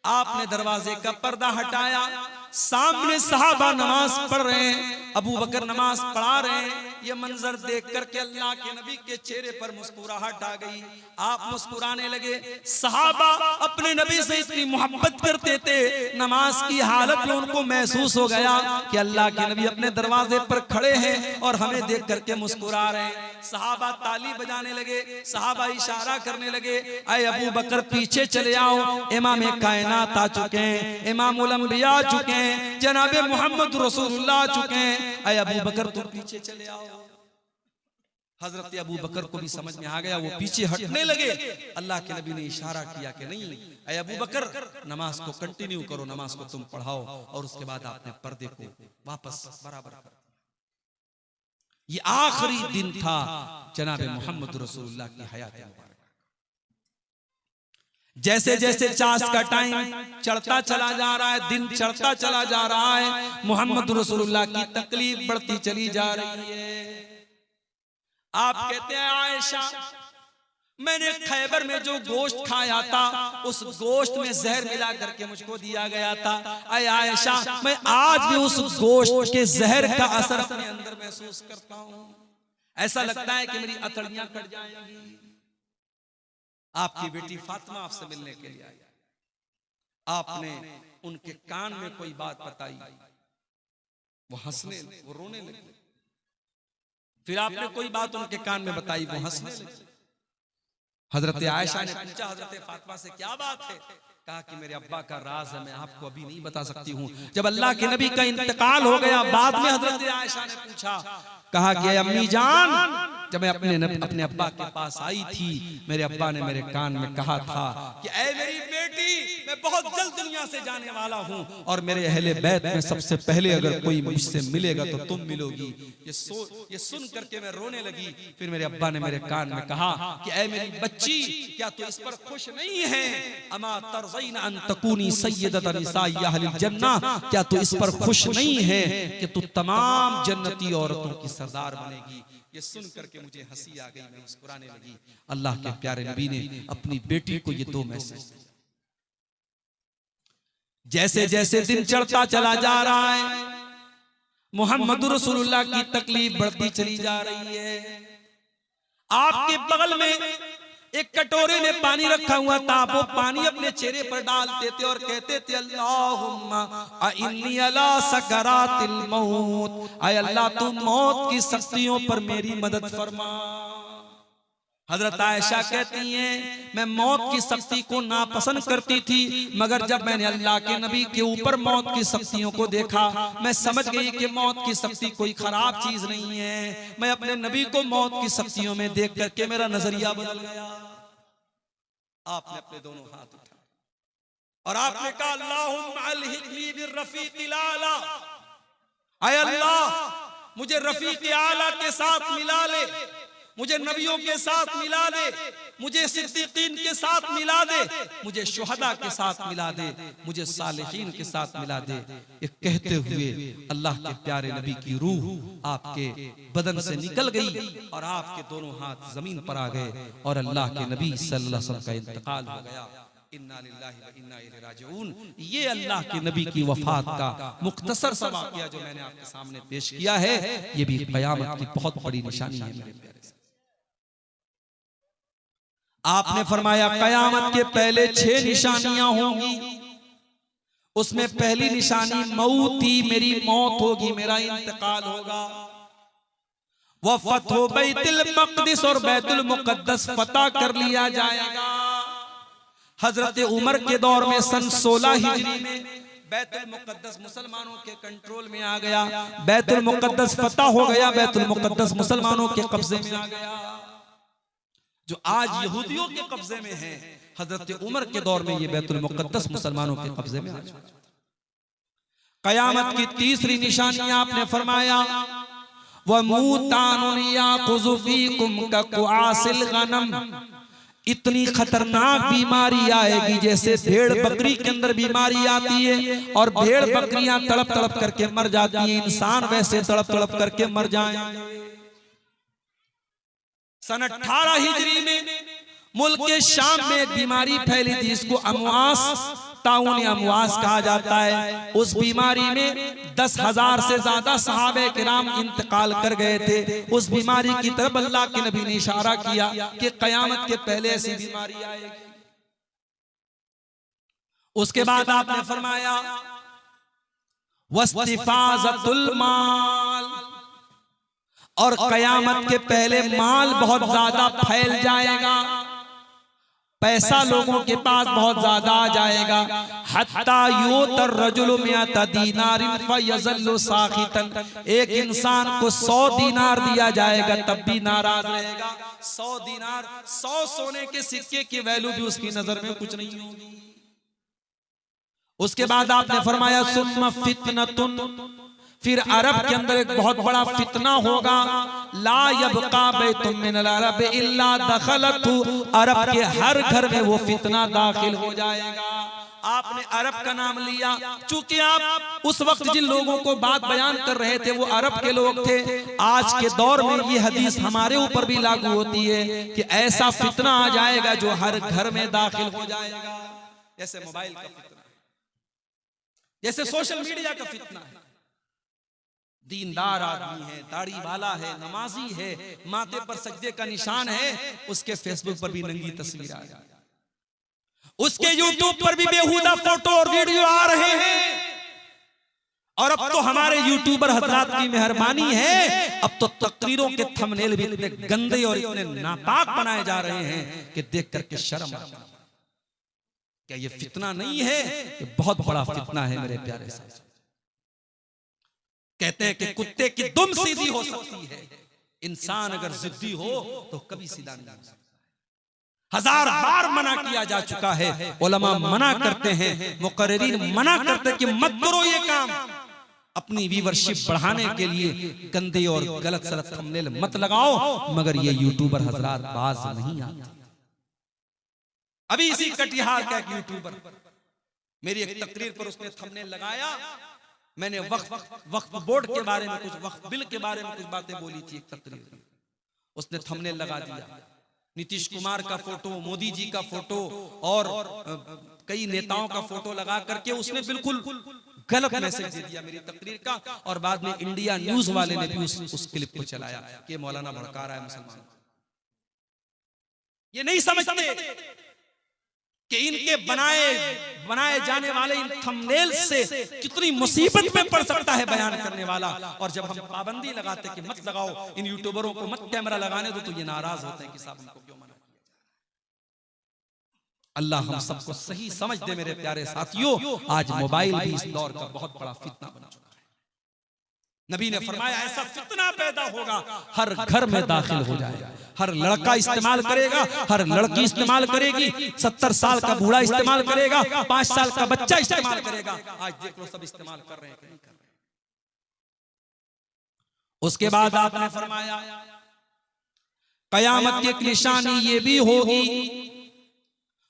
A: आपने दरवाजे का पर्दा हटाया, सामने सहाबा नमाज पढ़ रहे हैं, अबू बकर नमाज पढ़ा रहे हैं। ये मंजर देख करके अल्लाह के नबी के चेहरे पर मुस्कुराहट आ गई, आप मुस्कुराने लगे। सहाबा अपने नबी से इतनी मोहब्बत करते थे, नमाज की हालत में उनको महसूस हो गया कि अल्लाह के नबी अपने दरवाजे पर खड़े हैं और हमें देख करके मुस्कुरा रहे हैं। सहाबा ताली बजाने लगे, सहाबा इशारा करने लगे, ऐ अबू बकर पीछे चले आओ, इमाम कायनात आ चुके हैं, इमामुल अंबिया आ चुके हैं, जनाबे मोहम्मद रसूलुल्लाह आ चुके हैं, ऐ अबू बकर तुम पीछे चले आओ। हजरत अबू बकर को भी समझ में आ गया, वो पीछे हटने लगे। अल्लाह के नबी ने इशारा किया कि नहीं, ऐ अबू बकर नमाज को कंटिन्यू करो, नमाज को तुम पढ़ाओ, और उसके बाद आपने पर्दे को वापस बराबर कर दिया। ये आखिरी दिन था जनाबे मोहम्मद रसूलुल्लाह की हयात मुबारक। जैसे जैसे चाश का टाइम चढ़ता चला जा रहा है, दिन चढ़ता चला जा रहा है, मोहम्मद रसूलुल्लाह की तकलीफ बढ़ती चली जा रही है। आप कहते हैं आयशा, मैंने खैबर में जो गोश्त खाया था उस गोश्त में जहर मिला करके मुझको दिया गया था। अय आयशा, मैं आज भी उस गोश्त के जहर का असर अपने अंदर महसूस करता हूं। ऐसा लगता है कि मेरी अतड़ियां कट जाएंगी। आपकी बेटी फातिमा आपसे मिलने के लिए आई, आपने उनके कान में कोई बात बताई, वो हंसने, वो रोने लगे। फिर आपने कोई बात उनके कान में बताई, वो हंसने लगे। हजरत आयशा ने पूछा, हजरत फातिमा से क्या बात है? कहा कि मेरे अब्बा का राज है, मैं आपको अभी नहीं बता सकती हूँ। जब अल्लाह के नबी का इंतकाल हो गया, बाद में हजरत आयशा ने पूछा, कहा कि अम्मी जान, जब मैं अपने अब्बा के पास आई थी, मेरे अब्बा ने मेरे कान में कहा था कि ऐ मेरी बेटी, मैं बहुत जल्द दुनिया से जाने वाला हूँ और मेरे अहले बैत में सबसे पहले अगर कोई मुझसे मिलेगा तो तुम मिलोगी। ये सुन करके मैं रोने लगी। फिर मेरे अब्बा ने मेरे कान में कहा कि ऐ मेरी बच्ची, क्या तू इस पर खुश नहीं है? अमा तरज़ीना अन तकूनी सय्यदत निसाई अहलिल जन्नह, क्या तू इस पर खुश नहीं है कि तू तमाम जन्नती औरतों की सरदार बनेगी? ये सुन करके मुझे हंसी आ गई, मैं मुस्कुराने लगी। अल्लाह के प्यारे नबी ने अपनी बेटी को ये दो मैसेज दिए। जैसे जैसे दिन चढ़ता चला जा रहा है, मोहम्मद रसूलुल्लाह की तकलीफ बढ़ती चली जा रही है। आपके बगल में एक कटोरे में पानी रखा हुआ था, वो पानी अपने चेहरे पर डालते थे और कहते थे, अल्लाहुम्मा इन्नी अला सकरातिल मौत, आय अल्लाह तू मौत की सख्तियों पर मेरी मदद फरमा। हजरत आयशा कहती हैं, मैं मौत की सख्ती को नापसंद करती थी, मगर जब मैंने अल्लाह के नबी के ऊपर मौत की सख्तियों को देखा, मैं समझ गई कि मौत की सख्ती कोई खराब चीज नहीं है। मैं अपने नबी को मौत की सख्तियों में देख करके मेरा नजरिया बदल गया। आपने अपने दोनों हाथ उठाए और आपने कहा, अल्लाहुम्मा अलहिकनी बिर्रफीकिल आला, आय अल्लाह मुझे रफीक आला के साथ मिला ले, मुझे नबियों के साथ मिला दे, मुझे सिद्दीकीन के साथ मिला दे, मुझे शुहदा के साथ मिला दे, मुझे सालिहीन के साथ मिला दे। ये कहते हुए अल्लाह के प्यारे नबी की रूह आपके बदन से निकल गई और आपके दोनों हाथ जमीन पर आ गए और अल्लाह के नबी सल्लल्लाहु अलैहि वसल्लम का इंतकाल हो गया। इन्ना लिल्लाहि व इन्ना इलैहि राजिऊन। ये अल्लाह के नबी की वफात का मुख्तसर सा वाक़या जो मैंने आपके सामने पेश किया है, ये भी क़यामत की बहुत बड़ी निशानी है मेरे प्यारे। आपने फरमाया क़यामत के पहले 6 निशानियां होंगी, उसमें पहली निशानी मौत ही, मेरी मौत होगी, मेरा इंतकाल होगा। वह फतह बैतुल मक़दिस और बैतुल मुक़द्दस फतह कर लिया जाएगा। हजरत उमर के दौर में सन 16 हिजरी में बैतुल मुक़द्दस मुसलमानों के कंट्रोल में आ गया, बैतुल मुक़द्दस फतह हो गया, बैतुल मुक़द्दस मुसलमानों के कब्जे में आ गया, जो आज यहूदियों के कब्जे में है। हजरत उमर के दौर में ये बैतुल मुक़द्दस मुसलमानों के कब्जे में आ चुका। क़यामत की तीसरी निशानी आपने फरमाया, व मूतानुन याख़ुज़ु फ़ीकुम कक़ुआसिल गनम, इतनी खतरनाक बीमारी आएगी जैसे भेड़ बकरी के अंदर बीमारी आती है और भेड़ बकरियां तड़प तड़प करके मर जाती हैं, इंसान वैसे तड़प तड़प करके मर जाएंगे। सन 18 हिजरी में मुल्क के शाम में एक बीमारी फैली थी, इसको अमवास, ताउन अमवास कहा जाता है। उस बीमारी में 10,000 से ज्यादा सहाबे किराम इंतकाल कर गए थे। उस बीमारी की तरफ अल्लाह के नबी ने इशारा किया कि क़यामत के पहले ऐसी बीमारी आएगी। उसके बाद आपने फरमाया वस्तिफाज़तुल माल, और क़यामत के पहले माल बहुत ज्यादा फैल जाएगा, पैसा लोगों के पास बहुत ज्यादा आ जाएगा। हत्ता युतर रजुलु मिअता दीनारिन फयज़ल्लु साखितन, एक इंसान को 100 दीनार दिया जाएगा तब भी नाराज रहेगा। 100 दीनार, 100 सोने के सिक्के की वैल्यू भी उसकी नजर में कुछ नहीं होगी। उसके बाद आपने फरमाया सुम्मा फितनतुन फिर अरब के अंदर एक बहुत बड़ा फितना होगा, ला यबका बैतुम मिनल अरब इल्ला दखलतहु, अरब के हर घर में वो फितना दाखिल हो जाएगा। आपने अरब का नाम लिया, चूंकि आप उस वक्त जिन लोगों को बात बयान कर रहे थे वो अरब के लोग थे। आज के दौर में ये हदीस हमारे ऊपर भी लागू होती है कि ऐसा फितना आ जाएगा जो हर घर में दाखिल हो जाएगा। जैसे मोबाइल का फितना, जैसे सोशल मीडिया का फितना है। दीनदार आदमी है, दाढ़ी वाला है, नमाजी है, माथे पर सजदे का निशान है, उसके फेसबुक पर भी नंगी तस्वीर आ जाए, उसके यूट्यूब पर भी बेहुदा फोटो और वीडियो आ रहे हैं। और अब तो हमारे यूट्यूबर हजरात की मेहरबानी है, अब तो तकरीरों के थंबनेल भी इतने गंदे और इतने नापाक बनाए जा रहे हैं कि देख करके शर्म आता है। क्या ये फितना नहीं है? ये बहुत बड़ा फितना है मेरे प्यारे साथ। कहते हैं कि कुत्ते की दुम सीधी हो सकती है, इंसान अगर जिद्दी हो तो कभी सीधा नहीं हो सकता। 1000 बार मना किया जा चुका है, उलमा मना करते हैं, मुकर्रिरीन मना करते हैं कि मत करो ये काम। अपनी व्यूअरशिप बढ़ाने के लिए गंदे और गलत सलत थंबनेल मत लगाओ, मगर ये यूट्यूबर हजरात बाज नहीं आते। अभी इसी कटिहार का एक यूट्यूबर, मेरी एक तकरीर पर उसने थंबनेल लगाया, मैंने वक्फ बोर्ड के बारे में कुछ, वक्फ बिल के बारे में कुछ बातें बोली थी एक तकरीर में, उसने थंबनेल लगा दिया नीतीश कुमार का फोटो, मोदी जी का फोटो और कई नेताओं का फोटो लगा करके उसने बिल्कुल गलत मैसेज दे दिया मेरी तकरीर का। और बाद में इंडिया न्यूज वाले ने भी उस क्लिप को चलाया कि मौलाना भड़का रहा है मुसलमान। ये नहीं समझते कि इनके बनाए जाने वाले इन थंबनेल से कितनी मुसीबत में पड़ सकता है बयान करने वाला। और जब हम पाबंदी लगाते कि मत लगाओ, इन यूट्यूबरों को मत कैमरा लगाने दो, तो ये नाराज होते हैं कि साहब हमको क्यों मना किया। अल्लाह हम सबको सही समझ दे मेरे प्यारे साथियों। आज मोबाइल भी इस दौर का बहुत बड़ा फितना बन चुका है। नबी ने फरमाया ऐसा फितना पैदा होगा, हर घर में दाखिल हो जाएगा। हर लड़का इस्तेमाल करेगा, हर लड़की इस्तेमाल करेगी, 70 साल का बूढ़ा इस्तेमाल करेगा, 5 साल का बच्चा इस्तेमाल करेगा। आज देख लो सब इस्तेमाल कर रहे हैं कि नहीं कर रहे। उसके बाद आपने फरमाया कयामत की एक निशानी ये भी होगी,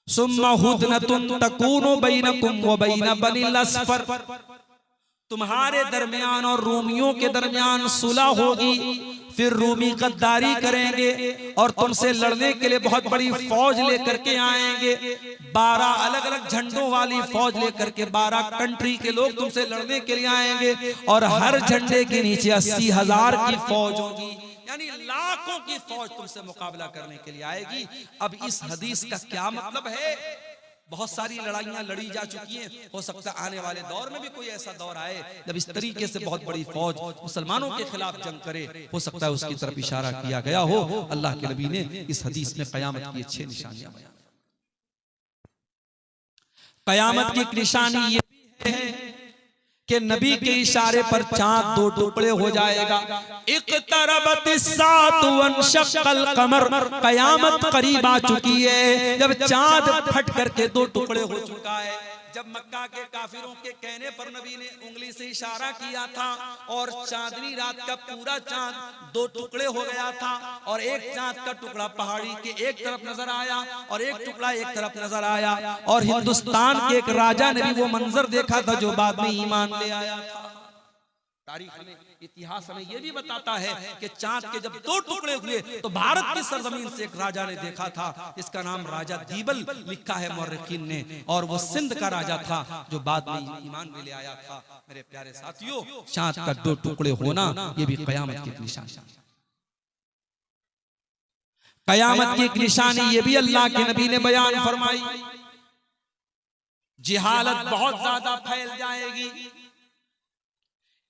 A: सुम्मा हुदनतुन तकूनु बैनकुम व बैन बनिल अस्फर, तुम्हारे दरमियान और रूमियों के दरमियान सुलह होगी। फिर रूमी गद्दारी करेंगे और तुमसे लड़ने के लिए बहुत बड़ी फौज लेकर के आएंगे। 12 अलग अलग झंडों वाली फौज लेकर के 12 कंट्री के लोग तुमसे लड़ने के लिए आएंगे। और हर झंडे के नीचे 80,000 की फौज होगी, यानी लाखों की फौज तुमसे मुकाबला करने के लिए आएगी। अब इस हदीस का क्या मतलब है? बहुत सारी लड़ाइयां लड़ी जा चुकी हैं, हो सकता है आने वाले दौर में भी कोई ऐसा दौर आए जब इस तरीके से बहुत बड़ी फौज मुसलमानों के खिलाफ जंग करे। हो सकता है उसकी तरफ इशारा किया गया हो। अल्लाह के नबी ने इस हदीस में कयामत की 6 निशानियां बयान। कयामत की एक निशानी ये है कि नबी के इशारे पर चांद 2 टुकड़े हो जाएगा। इक़्तरबतिस्साअतु वंशक़्क़ल क़मर, कयामत करीब आ चुकी है। जब चांद फट करके 2 टुकड़े हो चुका है, जब मक्का के काफिरों के कहने पर नबी ने उंगली से इशारा किया था और चांदनी रात का पूरा चांद 2 टुकड़े हो गया था, और एक चांद का टुकड़ा पहाड़ी के एक तरफ नजर आया और एक टुकड़ा एक तरफ नजर आया। और हिंदुस्तान के एक राजा ने भी वो मंजर देखा था जो बाद में ईमान ले आया था। तारीख में, इतिहास हमें यह भी बताता है कि चांद के जब 2 टुकड़े हुए तो भारत की सरजमीन से एक राजा ने देखा था, इसका नाम राजा दीबल लिखा है मुर्रिखीन ने, और वो सिंध का राजा था जो बाद में ईमान में ले आया था। मेरे प्यारे साथियों, चांद का 2 टुकड़े होना ये भी कयामत की निशानी है। कयामत की एक निशानी ये भी अल्लाह के नबी ने बयान फरमाई। जिहालत बहुत ज्यादा फैल जाएगी,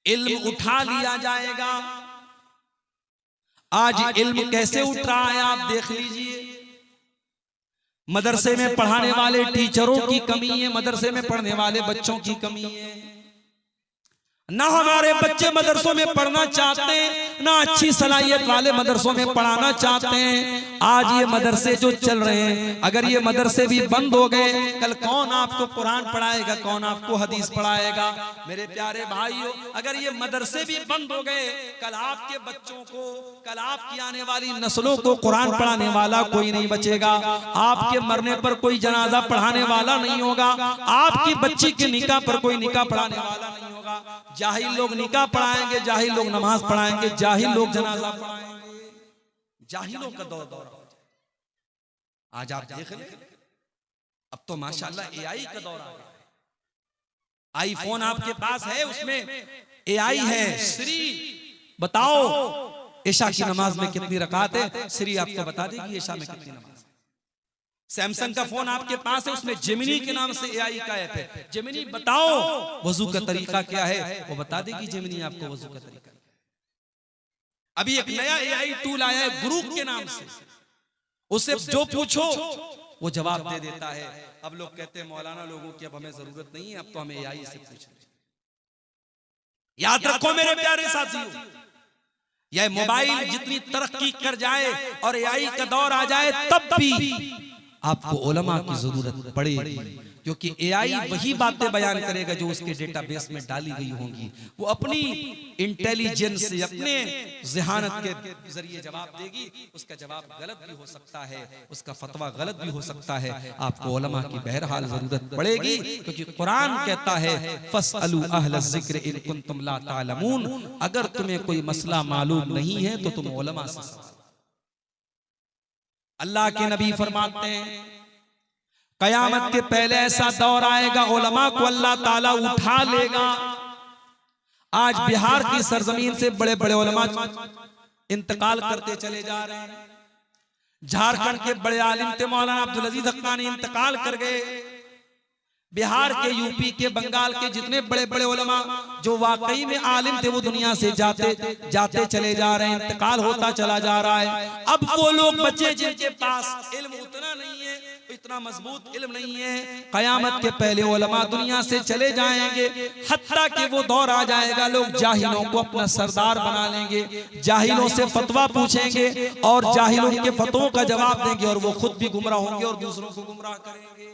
A: इल्म उठा लिया जाएगा। आज इल्म कैसे उठ रहा है आप देख लीजिए। मदरसे में पढ़ाने वाले टीचरों की कमी है, मदरसे में पढ़ने वाले बच्चों की कमी है। ना हमारे बच्चे मदरसों में पढ़ना चाहते हैं, ना अच्छी सलाहियत वाले मदरसों में पढ़ाना चाहते हैं। आज ये मदरसे जो चल रहे हैं, अगर ये मदरसे भी बंद हो गए, कल कौन आपको कुरान पढ़ाएगा, कौन आपको हदीस पढ़ाएगा? मेरे प्यारे भाइयों, अगर ये मदरसे भी बंद हो गए, कल आपके बच्चों को, कल आपकी आने वाली नस्लों को कुरान पढ़ाने वाला कोई नहीं बचेगा। आपके मरने पर कोई जनाजा पढ़ाने वाला नहीं होगा। आपकी बच्ची के निकाह पर कोई निकाह पढ़ाने वाला नहीं होगा। जाहिल लोग निकाह पढ़ाएंगे, जाहिल लोग नमाज पढ़ाएंगे, जाहिल लोग जनाजा पढ़ाएंगे। जाहिलों का दौर हो जाए। आज आप देख ले, अब तो माशाल्लाह एआई का दौर आ गया। आईफोन आपके पास है, उसमें एआई है। श्री बताओ ईशा की नमाज में कितनी रकात है, श्री आपको बता देगी ईशा में कितनी नमाज है। सैमसंग का फोन आपके पास है, उसमें जेमिनी के नाम से एआई का ऐप है। जेमिनी बताओ वजू का तरीका क्या है, वो बता देगी जेमिनी आपको वजू का तरीका। अभी एक नया एआई टूल आया है गुरु के नाम से, उससे जो पूछो वो जवाब दे देता है। अब लोग कहते हैं मौलाना लोगों की अब हमें जरूरत नहीं है, अब तो हमें एआई से पूछना। याद रखो मेरे प्यारे साथियों, यह मोबाइल जितनी तरक्की कर जाए और एआई का दौर आ जाए, तब भी आपको उलमा की जरूरत पड़ेगी, क्योंकि एआई वही बातें बयान करेगा जो उसके डेटाबेस में डाली गई होंगी। वो अपनी इंटेलिजेंस से, अपने ज़हानत के जरिए जवाब देगी। उसका जवाब गलत भी हो सकता है, उसका फतवा गलत भी हो सकता है। आपको उलमा की बहरहाल जरूरत पड़ेगी, क्योंकि कुरान कहता है फस्अलू अहल ज़िक्र इन कुंतुम ला तालमून, अगर तुम्हें कोई मसला मालूम नहीं है तो तुम उलमा से सवाल। अल्लाह के नबी फरमाते हैं कयामत के पहले ऐसा दौर आएगा, उलमा को अल्लाह ताला उठा लेगा। आज बिहार की सरजमीन से बड़े बड़े उलमा इंतकाल करते चले जा रहे हैं। झारखंड के बड़े आलिम थे मौलाना अब्दुल अजीज हक्कानी, इंतकाल कर गए। बिहार के, यूपी के, बंगाल के जितने बड़े बड़े उलमा जो वाकई में आलिम थे वो दुनिया से जाते चले जा रहे हैं, इंतकाल होता चला जा रहा है। अब वो लोग बच्चे जिनके पास इल्म उतना नहीं है, इतना मजबूत इल्म नहीं है, कयामत के पहले उलमा दुनिया से चले जाएंगे। हत्ता कि वो दौर आ जाएगा लोग जाहिलों को अपना सरदार बना लेंगे, जाहिलों से फतवा पूछेंगे और जाहिलों के फतवों का जवाब देंगे, और वो खुद भी गुमराह होंगे और दूसरों को गुमराह करेंगे।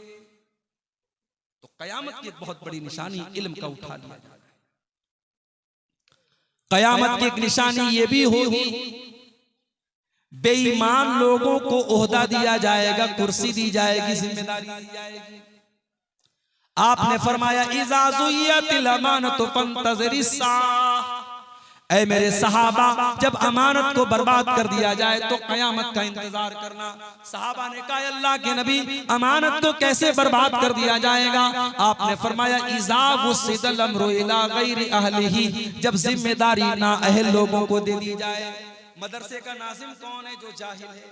A: कयामत की एक बहुत बड़ी निशानी इल्म का उठा लिया जाएगा। कयामत की एक निशानी ये भी होगी, बेईमान लोगों को ओहदा दिया जाएगा, कुर्सी दी जाएगी, जिम्मेदारी दी जाएगी। आपने फरमाया इज़ा ज़ुय्यतिल अमानतु फंतज़िरिस साअह, ऐ मेरे सहाबा जब अमानत को बर्बाद कर दिया जाए तो कयामत का इंतजार करना। सहाबा ने कहा अल्लाह के नबी अमानत को कैसे बर्बाद कर दिया जाएगा? आपने फरमाया इज़ा वुस्सिदल अम्रु इला गैरि अहलिही, जब जिम्मेदारी ना अहल लोगों को दे दी जाए। मदरसे का नाज़िम कौन है? जो जाहिल है।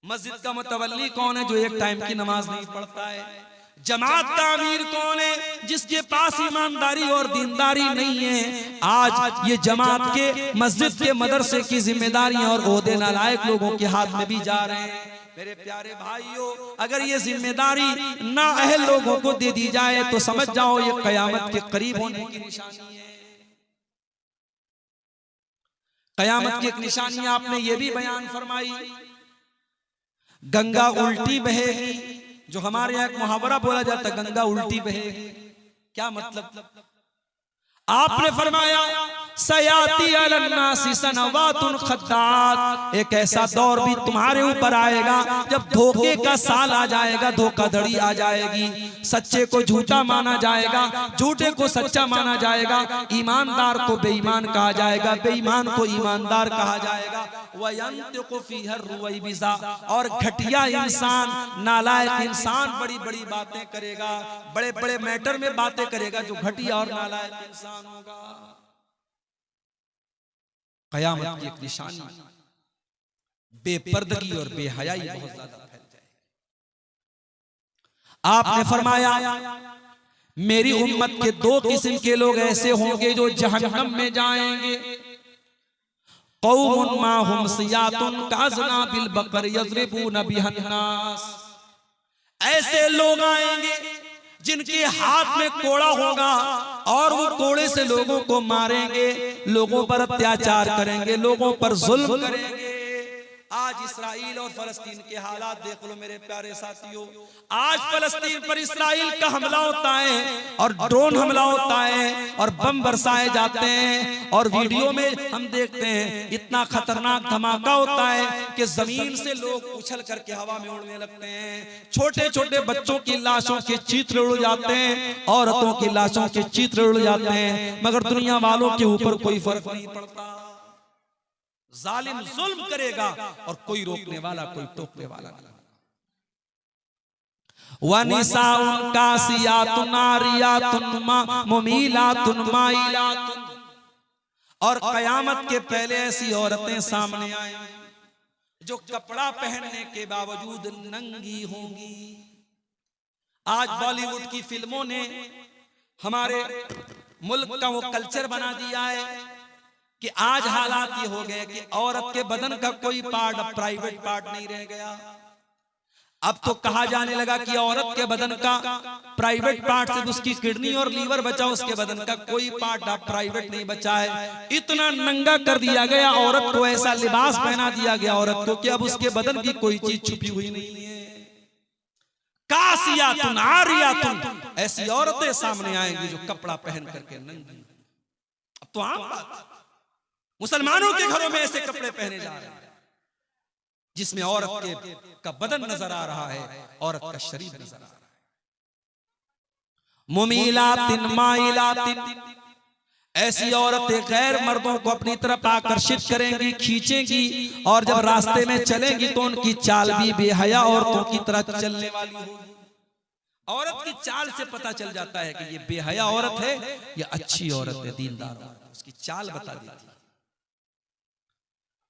A: मस्जिद का मुतवल्ली कौन है? जो एक टाइम की नमाज नहीं पढ़ता है। जमात का अमीर कौन है? जिसके पास ईमानदारी और दीनदारी नहीं है। आज ये जमात के, मस्जिद के, मदरसे की जिम्मेदारियां और ओहदे नालायक लोगों के हाथ में भी जा रहे हैं। मेरे प्यारे भाइयों, अगर ये जिम्मेदारी ना अहल लोगों को दे दी जाए तो समझ जाओ ये कयामत के करीब होने की निशानी है। कयामत की एक निशानी आपने ये भी बयान फरमाई, गंगा उल्टी बहेगी। जो हमारे यहाँ एक मुहावरा बोला जाता है गंगा उल्टी बहेगी, क्या मतलब? आपने फरमाया सयाती अलन्नासी सनवातुन खद्दात, एक ऐसा दौर भी तुम्हारे ऊपर आएगा जब धोखे का साल आ जाएगा, धोखाधड़ी आ जाएगी, सच्चे को झूठा माना जाएगा, झूठे को सच्चा माना जाएगा, ईमानदार को बेईमान कहा जाएगा, बेईमान को ईमानदार कहा जाएगा। वयंतिकु फीहा रुवैबिज़ा, और घटिया इंसान, नालायक इंसान बड़ी बड़ी बातें करेगा, बड़े बड़े मैटर में बातें करेगा, जो घटिया और नालायक इंसान होगा। कयामत की एक निशानी बेपर्दगी और बेहयाई बहुत ज्यादा फैल जाएगी। आपने फरमाया मेरी उम्मत के दो किस्म के लोग ऐसे होंगे जो जहन्नम में जाएंगे। कौमुन माहुम सियातुन काज़नाबिल बकर यज़रिबून बिहन्नास, ऐसे लोग आएंगे जिनके हाथ में कोड़ा होगा, और वो कोड़े से लोगों को मारेंगे, लोगों पर अत्याचार करेंगे, लोगों पर जुल्म करेंगे। आज इस्राइल और फलस्तीन के हालात देख लो मेरे प्यारे साथियों। आज फलस्तीन पर इस्राइल का हमला होता है और ड्रोन हमला होता है और बम बरसाए जाते हैं, और वीडियो में हम देखते हैं इतना खतरनाक धमाका होता है कि जमीन से लोग उछल करके हवा में उड़ने लगते हैं। छोटे छोटे बच्चों की लाशों के चित्र उड़ जाते हैं, औरतों की लाशों के चित्र उड़ जाते हैं, मगर दुनिया वालों के ऊपर कोई फर्क नहीं पड़ता। जालिम जुल्म करेगा और कोई रोकने वाला, कोई टोकने वाला नहीं। वनिसाउन कासियातुन नारियातुन मुमीलातुन माइलातुन, और कयामत के पहले ऐसी औरतें सामने आएंगी जो कपड़ा पहनने के बावजूद नंगी होंगी। आज बॉलीवुड की फिल्मों ने हमारे मुल्क का वो कल्चर बना दिया है कि आज हालात ये हो गए कि औरत के बदन का कोई पार्ट अब प्राइवेट पार्ट नहीं रह गया। अब तो कहा जाने लगा कि औरत के बदन का प्राइवेट पार्ट सिर्फ उसकी किडनी और लीवर बचा, उसके बदन का कोई पार्ट अब प्राइवेट नहीं बचा है। इतना नंगा कर दिया गया औरत को, ऐसा लिबास पहना दिया गया औरत को कि अब उसके बदन की कोई चीज छुपी हुई नहीं है। कासियातुन आरियातुन, ऐसी औरतें सामने आएंगी जो कपड़ा पहन करके नंगी। अब तो आम बात, मुसलमानों के घरों में ऐसे कपड़े पहने जा रहे हैं जिसमें औरत का बदन नजर आ रहा है, औरत का शरीर नजर आ रहा है। मुमीलातिन माइलातिन, ऐसी औरतें गैर मर्दों को अपनी तरफ आकर्षित करेंगी, खींचेंगी, और जब रास्ते में चलेंगी तो उनकी चाल भी बेहया औरतों की तरह चलने वाली होगी। औरत की चाल से पता चल जाता है कि ये बेहया औरत है या अच्छी औरत है, दीनदार औरत है, उसकी चाल बता देती है।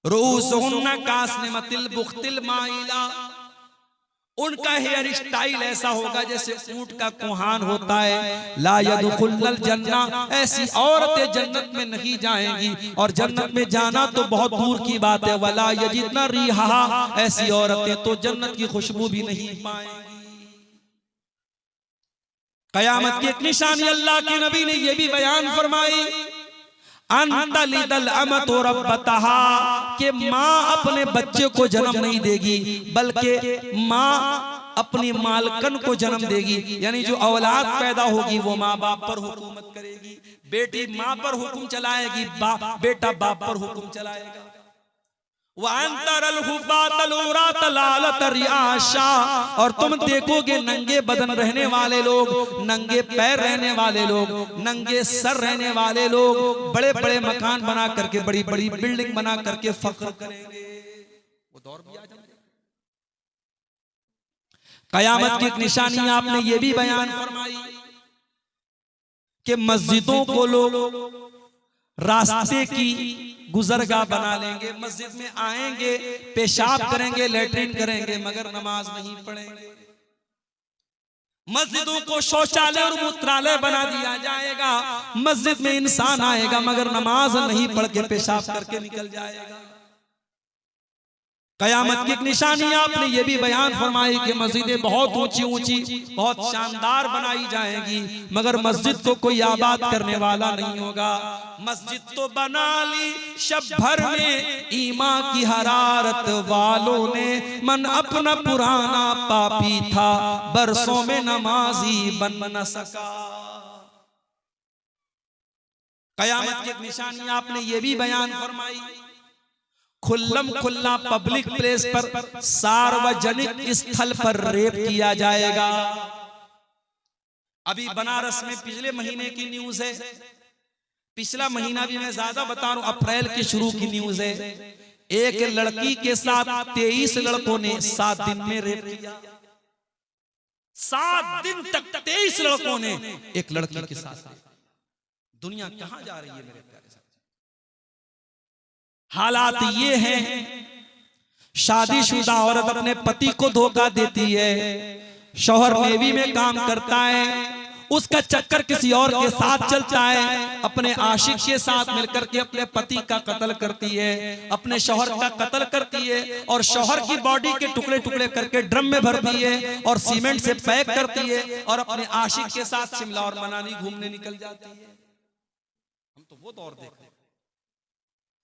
A: रूसुहुन्ना कास्निमतिल बुख्तिल माइला, उनका हेयर स्टाइल ऐसा होगा जैसे ऊंट का कुहान होता है। ला यदखुलुल जन्ना, ऐसी औरतें जन्नत में नहीं जाएंगी, और जन्नत में जाना तो बहुत दूर की बात है। वला यजिदना रिहा, ऐसी औरतें तो जन्नत की खुशबू भी नहीं पाएंगी। कयामत की एक निशानी अल्लाह के नबी ने यह भी बयान फरमाई, अंतलिदल अमत रब्बतहा, कि माँ अपने बच्चे को जन्म नहीं देगी बल्कि माँ अपनी मालकन को जन्म देगी। यानी जो औलाद पैदा होगी वो माँ बाप पर हुकूमत करेगी। बेटी माँ पर हुक्म चलाएगी, बेटा बाप पर हुक्म चलाएगा। और तुम देखोगे नंगे बदन रहने वाले लोग, नंगे पैर रहने वाले लोग, नंगे सर रहने वाले लोग बड़े बड़े मकान बना करके, बड़ी बड़ी बिल्डिंग बना करके फख्र करेंगे। वो दौर भी आ जाएगा। कयामत की एक निशानी आपने ये भी बयान फरमाई कि मस्जिदों को लोग रास्ते की गुजरगाह बना लेंगे। मस्जिद में आएंगे, पेशाब करेंगे, लेटरिन करेंगे, मगर नमाज नहीं पढ़ेंगे। मस्जिदों को शौचालय और मूत्रालय बना दिया जाएगा। मस्जिद में इंसान आएगा मगर नमाज नहीं पढ़ के पेशाब करके निकल जाएगा। कयामत की एक निशानी आपने ये भी बयान फरमाई कि मस्जिदें बहुत ऊंची ऊंची, बहुत शानदार बनाई जाएंगी, मगर मस्जिद को कोई आबाद करने वाला नहीं होगा। मस्जिद तो बना ली शब भर में ईमान की हरारत वालों ने, मन अपना पुराना पापी था बरसों में नमाजी बन न सका। कयामत की एक निशानी आपने ये भी बयान फरमाई, खुल्लम खुल्ला पब्लिक प्लेस पर, सार्वजनिक स्थल पर रेप किया जाएगा। अभी बनारस में पिछले महीने की न्यूज है, पिछला महीना भी मैं ज्यादा बता रहा हूं, अप्रैल के शुरू की न्यूज है। एक लड़की के साथ 23 लड़कों ने 7 दिन में रेप किया। 7 दिन तक 23 लड़कों ने एक लड़की के साथ। दुनिया कहां जा रही है मेरे प्यारे साथी? हालात ये हैं, शादीशुदा औरत अपने पति को धोखा देती है। शौहर नेवी में काम करता है, उसका चक्कर किसी और के साथ चलता है, अपने आशिक के साथ मिलकर के अपने पति का कत्ल करती है, अपने शौहर का कत्ल करती है और शौहर की बॉडी के टुकड़े टुकड़े करके ड्रम में भरती है और सीमेंट से पैक करती है और अपने आशिक के साथ शिमला और मनाली घूमने निकल जाती है। हम तो वो दौर देख रहे हैं,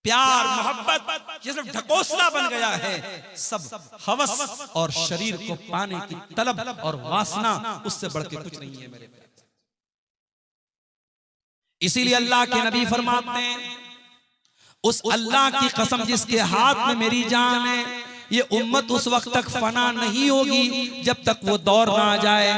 A: प्यार मोहब्बत ये सब ढकोसला बन गया है, सब हवस और शरीर को पाने की तलब और वासना, उससे बढ़ के कुछ नहीं है मेरे प्यार। इसीलिए अल्लाह के नबी फरमाते हैं, उस अल्लाह की कसम जिसके हाथ में मेरी जान है, ये उम्मत उस वक्त तक फना नहीं होगी जब तक वो दौर ना आ जाए।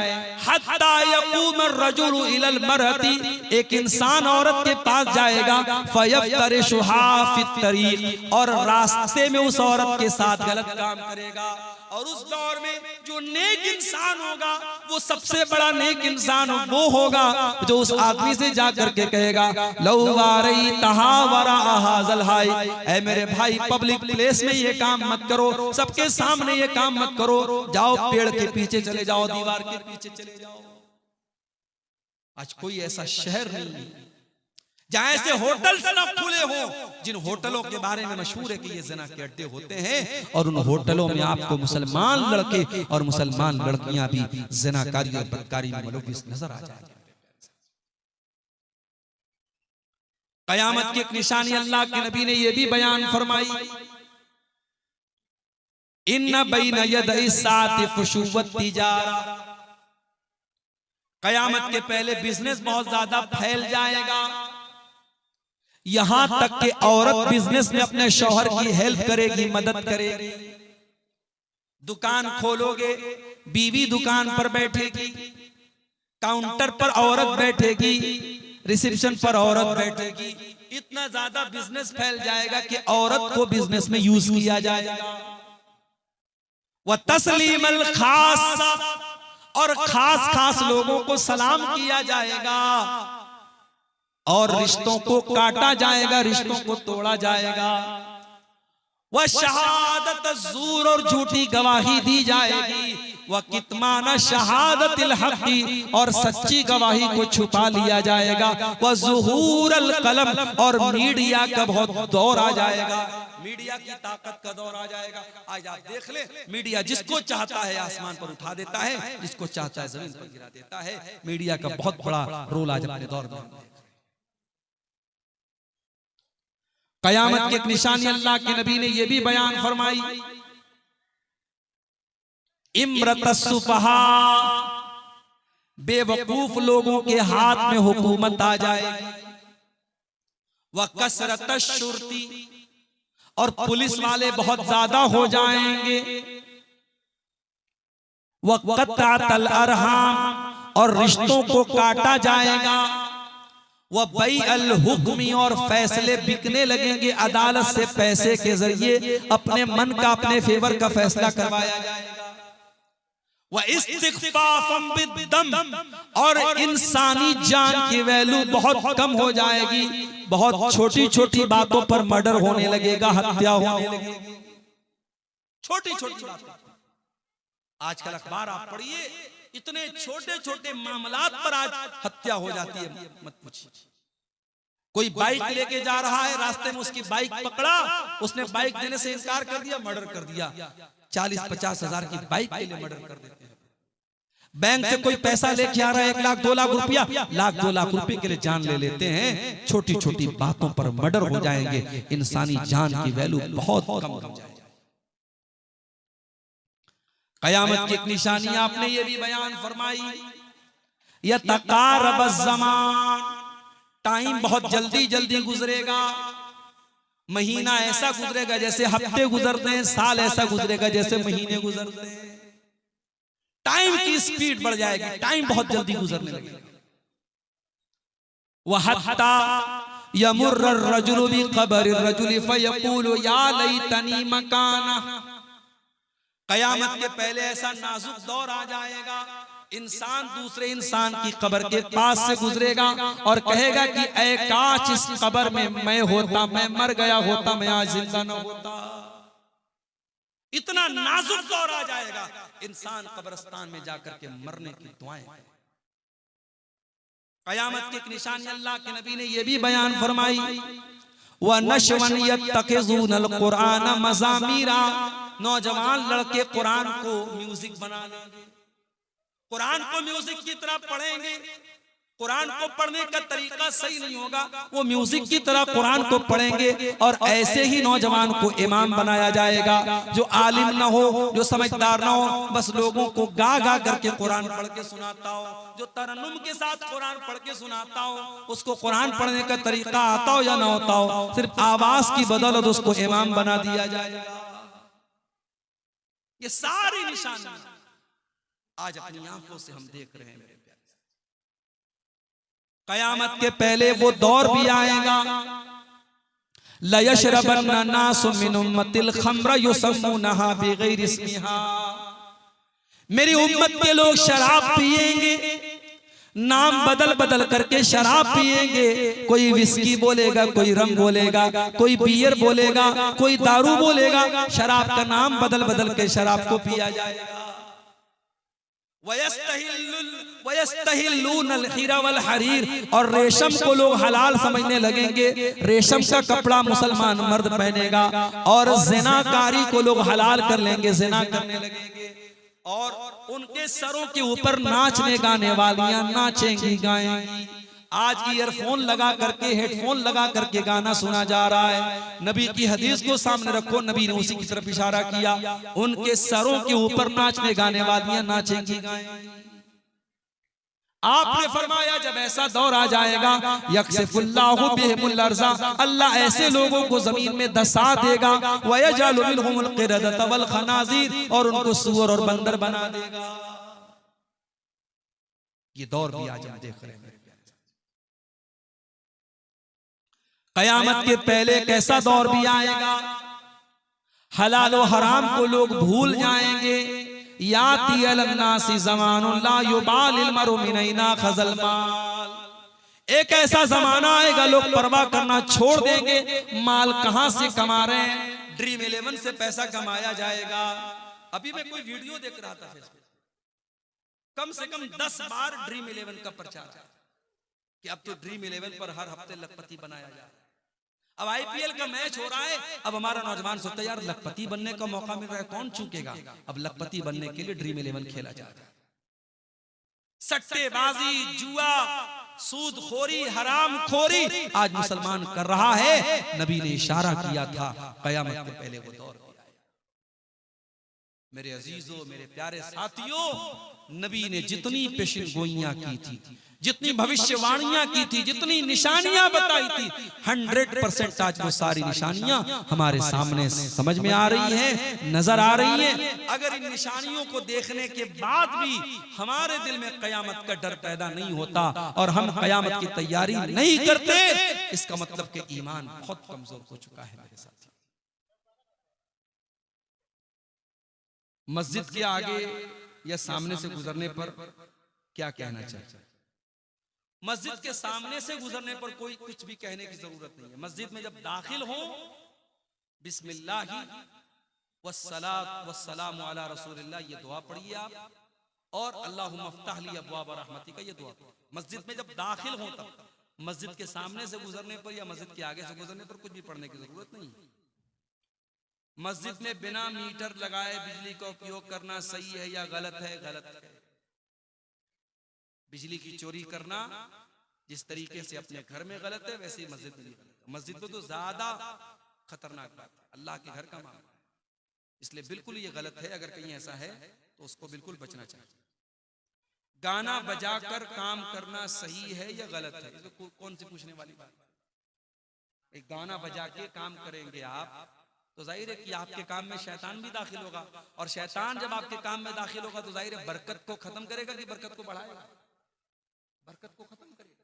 A: हत्ता यक़ूम अर्रजुलु इलल मरअति, एक इंसान औरत के पास जाएगा, फयफ्तरिशुहा फित तरीक़, और रास्ते में उस औरत के साथ गलत काम करेगा। और उस दौर में जो नेक इंसान होगा वो सबसे बड़ा नेक इंसान वो होगा जो उस आदमी से जाकर के कहेगा, लौ वारई तहावरा हाज़ल हाय, ऐ मेरे भाई पब्लिक प्लेस में ये काम मत करो, सबके सामने ये काम मत करो, जाओ पेड़ के पीछे चले जाओ, दीवार के पीछे चले जाओ। आज कोई ऐसा शहर नहीं जहां ऐसे होटल न खुले हो, जिन होटलों के बारे में मशहूर है कि ये ज़िना के अड्डे होते हैं, और उन होटलों में आपको मुसलमान लड़के और मुसलमान लड़कियां भी ज़िनाकारी और बदकारी में मुलव्विस नजर आ जाएंगे। क़यामत की एक निशानी अल्लाह के नबी ने यह भी बयान फरमाई, इन्ना बैन यदै साति खुशूवत तिजारा, क़यामत के पहले बिजनेस बहुत ज्यादा फैल जाएगा, यहां तक कि औरत बिजनेस में अपने शौहर की हेल्प करेगी, मदद करेगी। दुकान खोलोगे, बीवी दुकान पर बैठेगी, काउंटर पर औरत बैठेगी, रिसेप्शन पर औरत बैठेगी। इतना ज्यादा बिजनेस फैल जाएगा कि औरत को बिजनेस में यूज किया जाएगा। वह तस्लीम अल खास, और खास खास लोगों को सलाम किया जाएगा, और रिश्तों को काटा जाएगा, रिश्तों को तोड़ा जाएगा। वह शहादत ज़ूर, और झूठी गवाही दी जाएगी। वह कितमान शहादतिल हक़ी, और सच्ची गवाही को छुपा लिया जाएगा। वह ज़ुहूर अल कलम, और मीडिया का बहुत दौर आ जाएगा, मीडिया की ताकत का दौर आ जाएगा। आज आप देख ले, मीडिया जिसको चाहता है आसमान पर उठा देता है, जिसको चाहता है जमीन पर गिरा देता है। मीडिया का बहुत बड़ा रोल आज अपने दौर में। क़यामत की एक निशानी अल्लाह के नबी ने यह भी बयान फरमाई, इम्रतस्सुफहा, बेवकूफ लोगों के हाथ में हुकूमत आ जाएगी। व कसरतश्शुर्ती, और पुलिस वाले बहुत ज्यादा हो जाएंगे। व क़त्अतल अरहाम, और रिश्तों को काटा जाएगा। वह बई अल हुक्मी, और फैसले बिकने लगेंगे, अदालत से पैसे के जरिए अपने मन का, अपने फेवर का फैसला करवाया जाएगा। वह इस्तिग़फ़ाफ़म बिद्दम, और इंसानी जान की वैल्यू बहुत कम हो जाएगी। बहुत छोटी छोटी बातों पर मर्डर होने लगेगा, हत्या होने लगेगी, छोटी छोटी बातों। आजकल अखबार आप पढ़िए, इतने छोटे छोटे मामलात पर आज हत्या हो जाती है, मत पूछिए। कोई बाइक लेके जा रहा है, रास्ते में उसकी बाइक पकड़ा, उसने बाइक देने से इनकार कर दिया, मर्डर कर दिया। 40-50 हजार की बाइक के लिए मर्डर कर देते हैं। बैंक से कोई पैसा लेके आ रहा है, 1 लाख 2 लाख रुपया, 1-2 लाख रुपए के लिए जान ले लेते हैं। छोटी छोटी बातों पर मर्डर हो जाएंगे, इंसानी जान की वैल्यू बहुत कम हो जाएगी। क़यामत की एक निशानी आपने ये भी बयान फरमाई, यतक़ारब ज़मान, टाइम बहुत जल्दी जल्दी गुजरेगा। महीना ऐसा गुजरेगा जैसे हफ्ते गुजरते हैं, साल ऐसा गुजरेगा जैसे महीने गुजरते हैं। टाइम की स्पीड बढ़ जाएगी, टाइम बहुत जल्दी गुजरने लगेगा। वह हत्ता यमुर्र अर्रजुलु बिक़ब्रि अर्रजुलि फयक़ूलु या लैतनी मकाना, क़यामत के पहले ऐसा नाजुक दौर आ जाएगा, इंसान दूसरे इंसान की कब्र के पास से गुजरेगा और कहेगा कि ऐ काश इस कब्र में मैं होता, मैं मर गया होता, मैं आज जिंदा न होता। इतना नाजुक दौर आ जाएगा, इंसान कब्रिस्तान में जाकर के मरने की दुआएं कयामत की एक निशानी अल्लाह के नबी ने यह भी बयान फरमाई, व नशवन यत्तखिज़ूनल कुरान मज़ामीरा, नौजवान लड़के कुरान को म्यूजिक बना लेंगे, कुरान को म्यूजिक की तरह पढ़ेंगे। कुरान को पढ़ने का तरीका सही नहीं होगा, वो म्यूजिक की तरह कुरान को पढ़ेंगे और ऐसे ही नौजवान को इमाम बनाया जाएगा, जो आलिम ना हो, जो समझदार ना हो, बस लोगों को गा गा करके कुरान पढ़ के सुनाता हो, जो तरन्नुम के साथ कुरान पढ़ के सुनाता हो, उसको कुरान पढ़ने का तरीका आता हो या ना होता हो, सिर्फ आवाज की बदौलत उसको इमाम बना दिया जाएगा। ये सारी निशानियां आज अपनी आंखों से हम देख रहे हैं। मेरे प्यारे, कयामत के पहले वो दौर भी आएगा, लयशरबन्ना नासु मिन उम्मतिल खम्र युसम्मुनहा बिगैरि इस्मिहा, मेरी उम्मत के लोग शराब पिएंगे, नाम बदल बदल करके शराब पिएंगे। कोई विस्की बोलेगा, कोई रम बोलेगा, कोई बियर बोलेगा, कोई दारू बोलेगा, शराब का नाम बदल बदल के शराब को पिया जाएगा। वयस्तहिल्लूनल हिरा वल हरीर, और रेशम को लोग हलाल समझने लगेंगे, रेशम का कपड़ा मुसलमान मर्द पहनेगा, और जिनाकारी को लोग हलाल कर लेंगे, जिना करने लगेंगे, और उनके सरों के ऊपर नाचने गाने वालियां नाचेंगी गाएंगी। आज ईयरफोन लगा करके, हेडफोन लगा करके गाना सुना जा रहा है। नबी की हदीस को सामने रखो, नबी ने उसी की तरफ इशारा किया, उनके सरों के ऊपर नाचने गाने वालियां नाचेंगी गाएंगी। आपने फरमाया जब ऐसा दौर आ जाएगा, यक्सिफुल्लाहु बिहिमुल अर्ज़ा, अल्लाह ऐसे लोगों को जमीन में दसा देगा, वयजअलु मिनहुमुल क़िरदत वल खनाज़ीर, और उनको सूअर और बंदर बना देगा। ये दौर भी आज हम देख रहे हैं। कयामत के पहले कैसा दौर भी आएगा, हलाल और हराम को लोग भूल जाएंगे। याती अलन्नासी ज़मानुन ला युबालिल मरउ मिन ऐना खज़ल माल, एक ऐसा जमाना आएगा लोग परवाह करना छोड़ देंगे, माल कहां से कमा रहे हैं, ड्रीम 11 से पैसा कमाया जाएगा। अभी मैं कोई वीडियो देख रहा था फेसबुक, कम से कम 10 बार ड्रीम 11 का प्रचार है कि अब तो ड्रीम 11 पर हर हफ्ते लखपति बनाया जाए। अब आईपीएल का मैच हो रहा है, अब हमारा नौजवान सोचता है यार लखपति बनने का मौका मिल रहा है, कौन चूकेगा। अब लखपति बनने के लिए ड्रीम 11 खेला जा रहा है। सट्टेबाजी, जुआ, सूदखोरी, हरामखोरी आज मुसलमान कर रहा है। नबी ने इशारा किया था कयामत के पहले वो दौर भी आएगा। मेरे अजीजों, मेरे प्यारे साथियों, नबी ने जितनी पेशिन गोइयां की थी, जितनी भविष्यवाणियां की थी, जितनी निशानियां बताई थी, 100% आज वो सारी निशानियां हमारे सामने समझ में आ रही हैं, नजर आ रही हैं। अगर इन निशानियों को देखने के बाद भी हमारे दिल में कयामत का डर पैदा नहीं होता और हम कयामत की तैयारी नहीं करते, इसका मतलब कि ईमान बहुत कमजोर हो चुका है। मेरे साथी, मस्जिद के आगे या सामने से गुजरने पर क्या कहना चाहिए? मस्जिद के सामने से गुजरने पर कोई कुछ भी कहने की जरूरत नहीं है। मस्जिद में जब दाखिल हो, बिस्मिल्लाहि वस्सलात वस्सलामु अला रसूलिल्लाह, ये दुआ पढ़िए आप, और अल्लाहुम्मा अफ्तह ली अब्वाब रहमतिका, ये दुआ। मस्जिद में जब दाखिल हो तब, मस्जिद के सामने से गुजरने पर या मस्जिद के आगे से गुजरने पर कुछ भी पढ़ने की जरूरत नहीं है। मस्जिद में बिना मीटर लगाए बिजली का उपयोग करना सही है या गलत है? गलत है। बिजली की चोरी करना जिस तरीके से अपने घर में गलत है, वैसे ही मस्जिद में भी गलत है। मस्जिद में तो ज्यादा खतरनाक बात है, अल्लाह के घर का मामला है, इसलिए बिल्कुल ये गलत है। अगर कहीं ऐसा है तो उसको बिल्कुल बचना चाहिए। गाना बजाकर काम करना सही है या गलत है? तो कौन सी पूछने वाली बात है? एक गाना बजा के काम करेंगे आप तो जाहिर है कि आपके काम में शैतान भी दाखिल होगा, और शैतान जब आपके काम में दाखिल होगा तो जाहिर है बरकत को खत्म करेगा कि बरकत को बढ़ाएगा? बरकत को खत्म करेगा।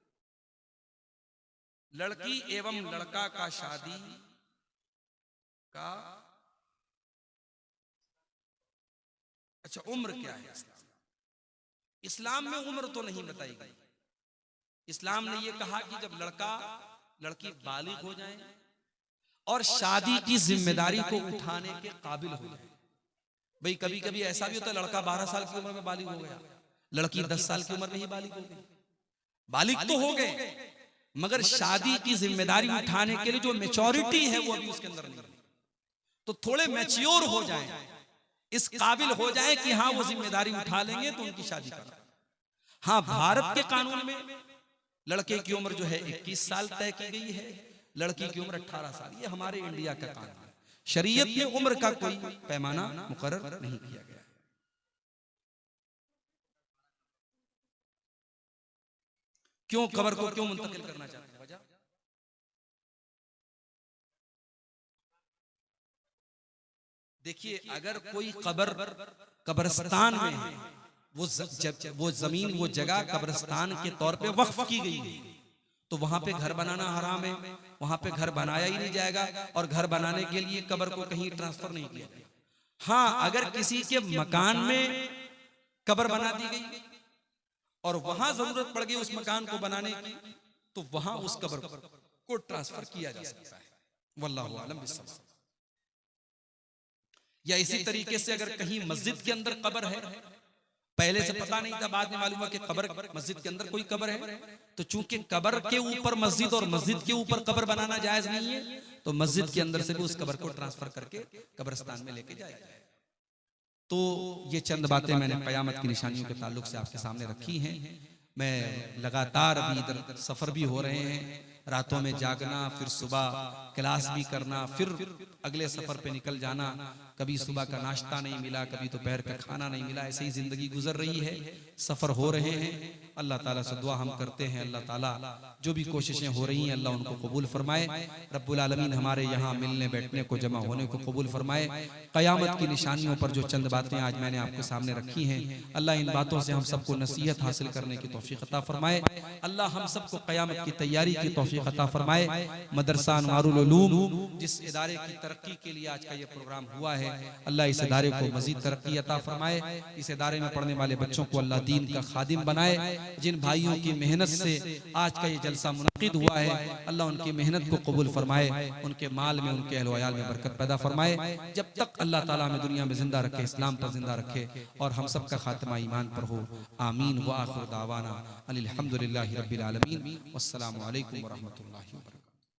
A: लड़की एवं लड़का का शादी का अच्छा उम्र क्या है? इस्लाम में उम्र तो नहीं बताई गई। इस्लाम ने यह कहा कि जब लड़का लड़की बालिग हो जाए और शादी की जिम्मेदारी को उठाने के काबिल हो जाए। भाई कभी कभी ऐसा भी होता है लड़का 12 साल की उम्र में बालिग हो गया, लड़की 10 साल की उम्र में ही बालिग हो गई।
B: बालिग तो हो गए, मगर शादी की जिम्मेदारी उठाने के लिए जो मैच्योरिटी है वो अभी उसके अंदर नहीं है। तो थोड़े मैच्योर हो जाएं, इस काबिल हो जाए कि हाँ वो जिम्मेदारी उठा लेंगे तो उनकी शादी करें। हाँ, भारत के कानून में लड़के की उम्र जो है 21 साल तय की गई है, लड़की की उम्र 18 साल। ये हमारे इंडिया का कानून है। शरीयत में उम्र का कोई पैमाना मुकर्रर नहीं किया गया। क्यों कब्र को क्यों मुंतकिल करना चाहते हैं? वजह देखिए, अगर कोई कब्रिस्तान में है, वो जमीन वो जगह कब्रिस्तान के तौर पे वक्फ की गई है, तो वहां पे घर बनाना हराम है, वहां पे घर बनाया ही नहीं जाएगा और घर बनाने के लिए कब्र को कहीं ट्रांसफर नहीं किया जाएगा। हाँ, अगर किसी के मकान में कब्र बना दी गई और वहां जरूरत पड़ गई उस मकान को बनाने की, तो वहां उस कब्र को ट्रांसफर किया जा सकता है। वल्लाहु आलम बिस्सवाब। या इसी तरीके से अगर कहीं मस्जिद के अंदर कब्र है, पहले से पता नहीं था, बाद में मालूम हुआ कि कब्र मस्जिद के अंदर कोई कब्र है, तो चूंकि कब्र के ऊपर मस्जिद और मस्जिद के ऊपर कब्र बनाना जायज नहीं है, तो मस्जिद के अंदर से भी उस कब्र को ट्रांसफर करके कब्रिस्तान में लेके जाएगा। तो ये चंद बातें मैंने क़यामत की निशानियों के ताल्लुक से आपके सामने रखी हैं। मैं लगातार अभी इधर सफर भी हो रहे हैं, रातों में जागना, फिर सुबह क्लास भी करना, फिर अगले सफर पे निकल जाना। कभी सुबह का नाश्ता नहीं मिला, कभी दोपहर का खाना नहीं मिला, ऐसे ही जिंदगी गुजर रही है, सफर हो रहे हैं। अल्लाह ताला से दुआ हम करते हैं, अल्लाह ताला जो भी कोशिशें हो रही हैं अल्लाह उनको कबूल फरमाए। रब्बुल आलमीन हमारे यहाँ मिलने बैठने को, जमा होने को कबूल फरमाए। क़यामत की निशानियों पर जो चंद बातें आज मैंने आपके सामने रखी हैं, अल्लाह इन बातों से हम सबको नसीहत हासिल करने की तौफीक अता फरमाए। अल्लाह हम सबको क़यामत की तैयारी की तौफीक अता फरमाए। मदरसा अनुवारुल उलूम जिस इदारे की तरक्की के लिए आज का ये प्रोग्राम हुआ है, अल्लाह इस इदारे को मजीद तरक्की अता फरमाए। इस इदारे में पढ़ने वाले बच्चों को अल्लाह दीन का खादिम बनाए। जिन भाइयों की मेहनत से आज का ये जलसा मुनक़िद हुआ है, अल्लाह उनकी मेहनत को कबूल फरमाए, उनके माल में, उनके अहल वयाल में बरकत पैदा फरमाए। जब तक अल्लाह ताला हमें दुनिया में जिंदा रखे, इस्लाम पर जिंदा रखे और हम सब का खात्मा ईमान पर हो। आमीन व आखिर दावाना अनिल हम्दुलिल्लाहि रब्बिल आलमीन। वस्सलामु अलैकुम व रहमतुल्लाहि व बरकातुहू।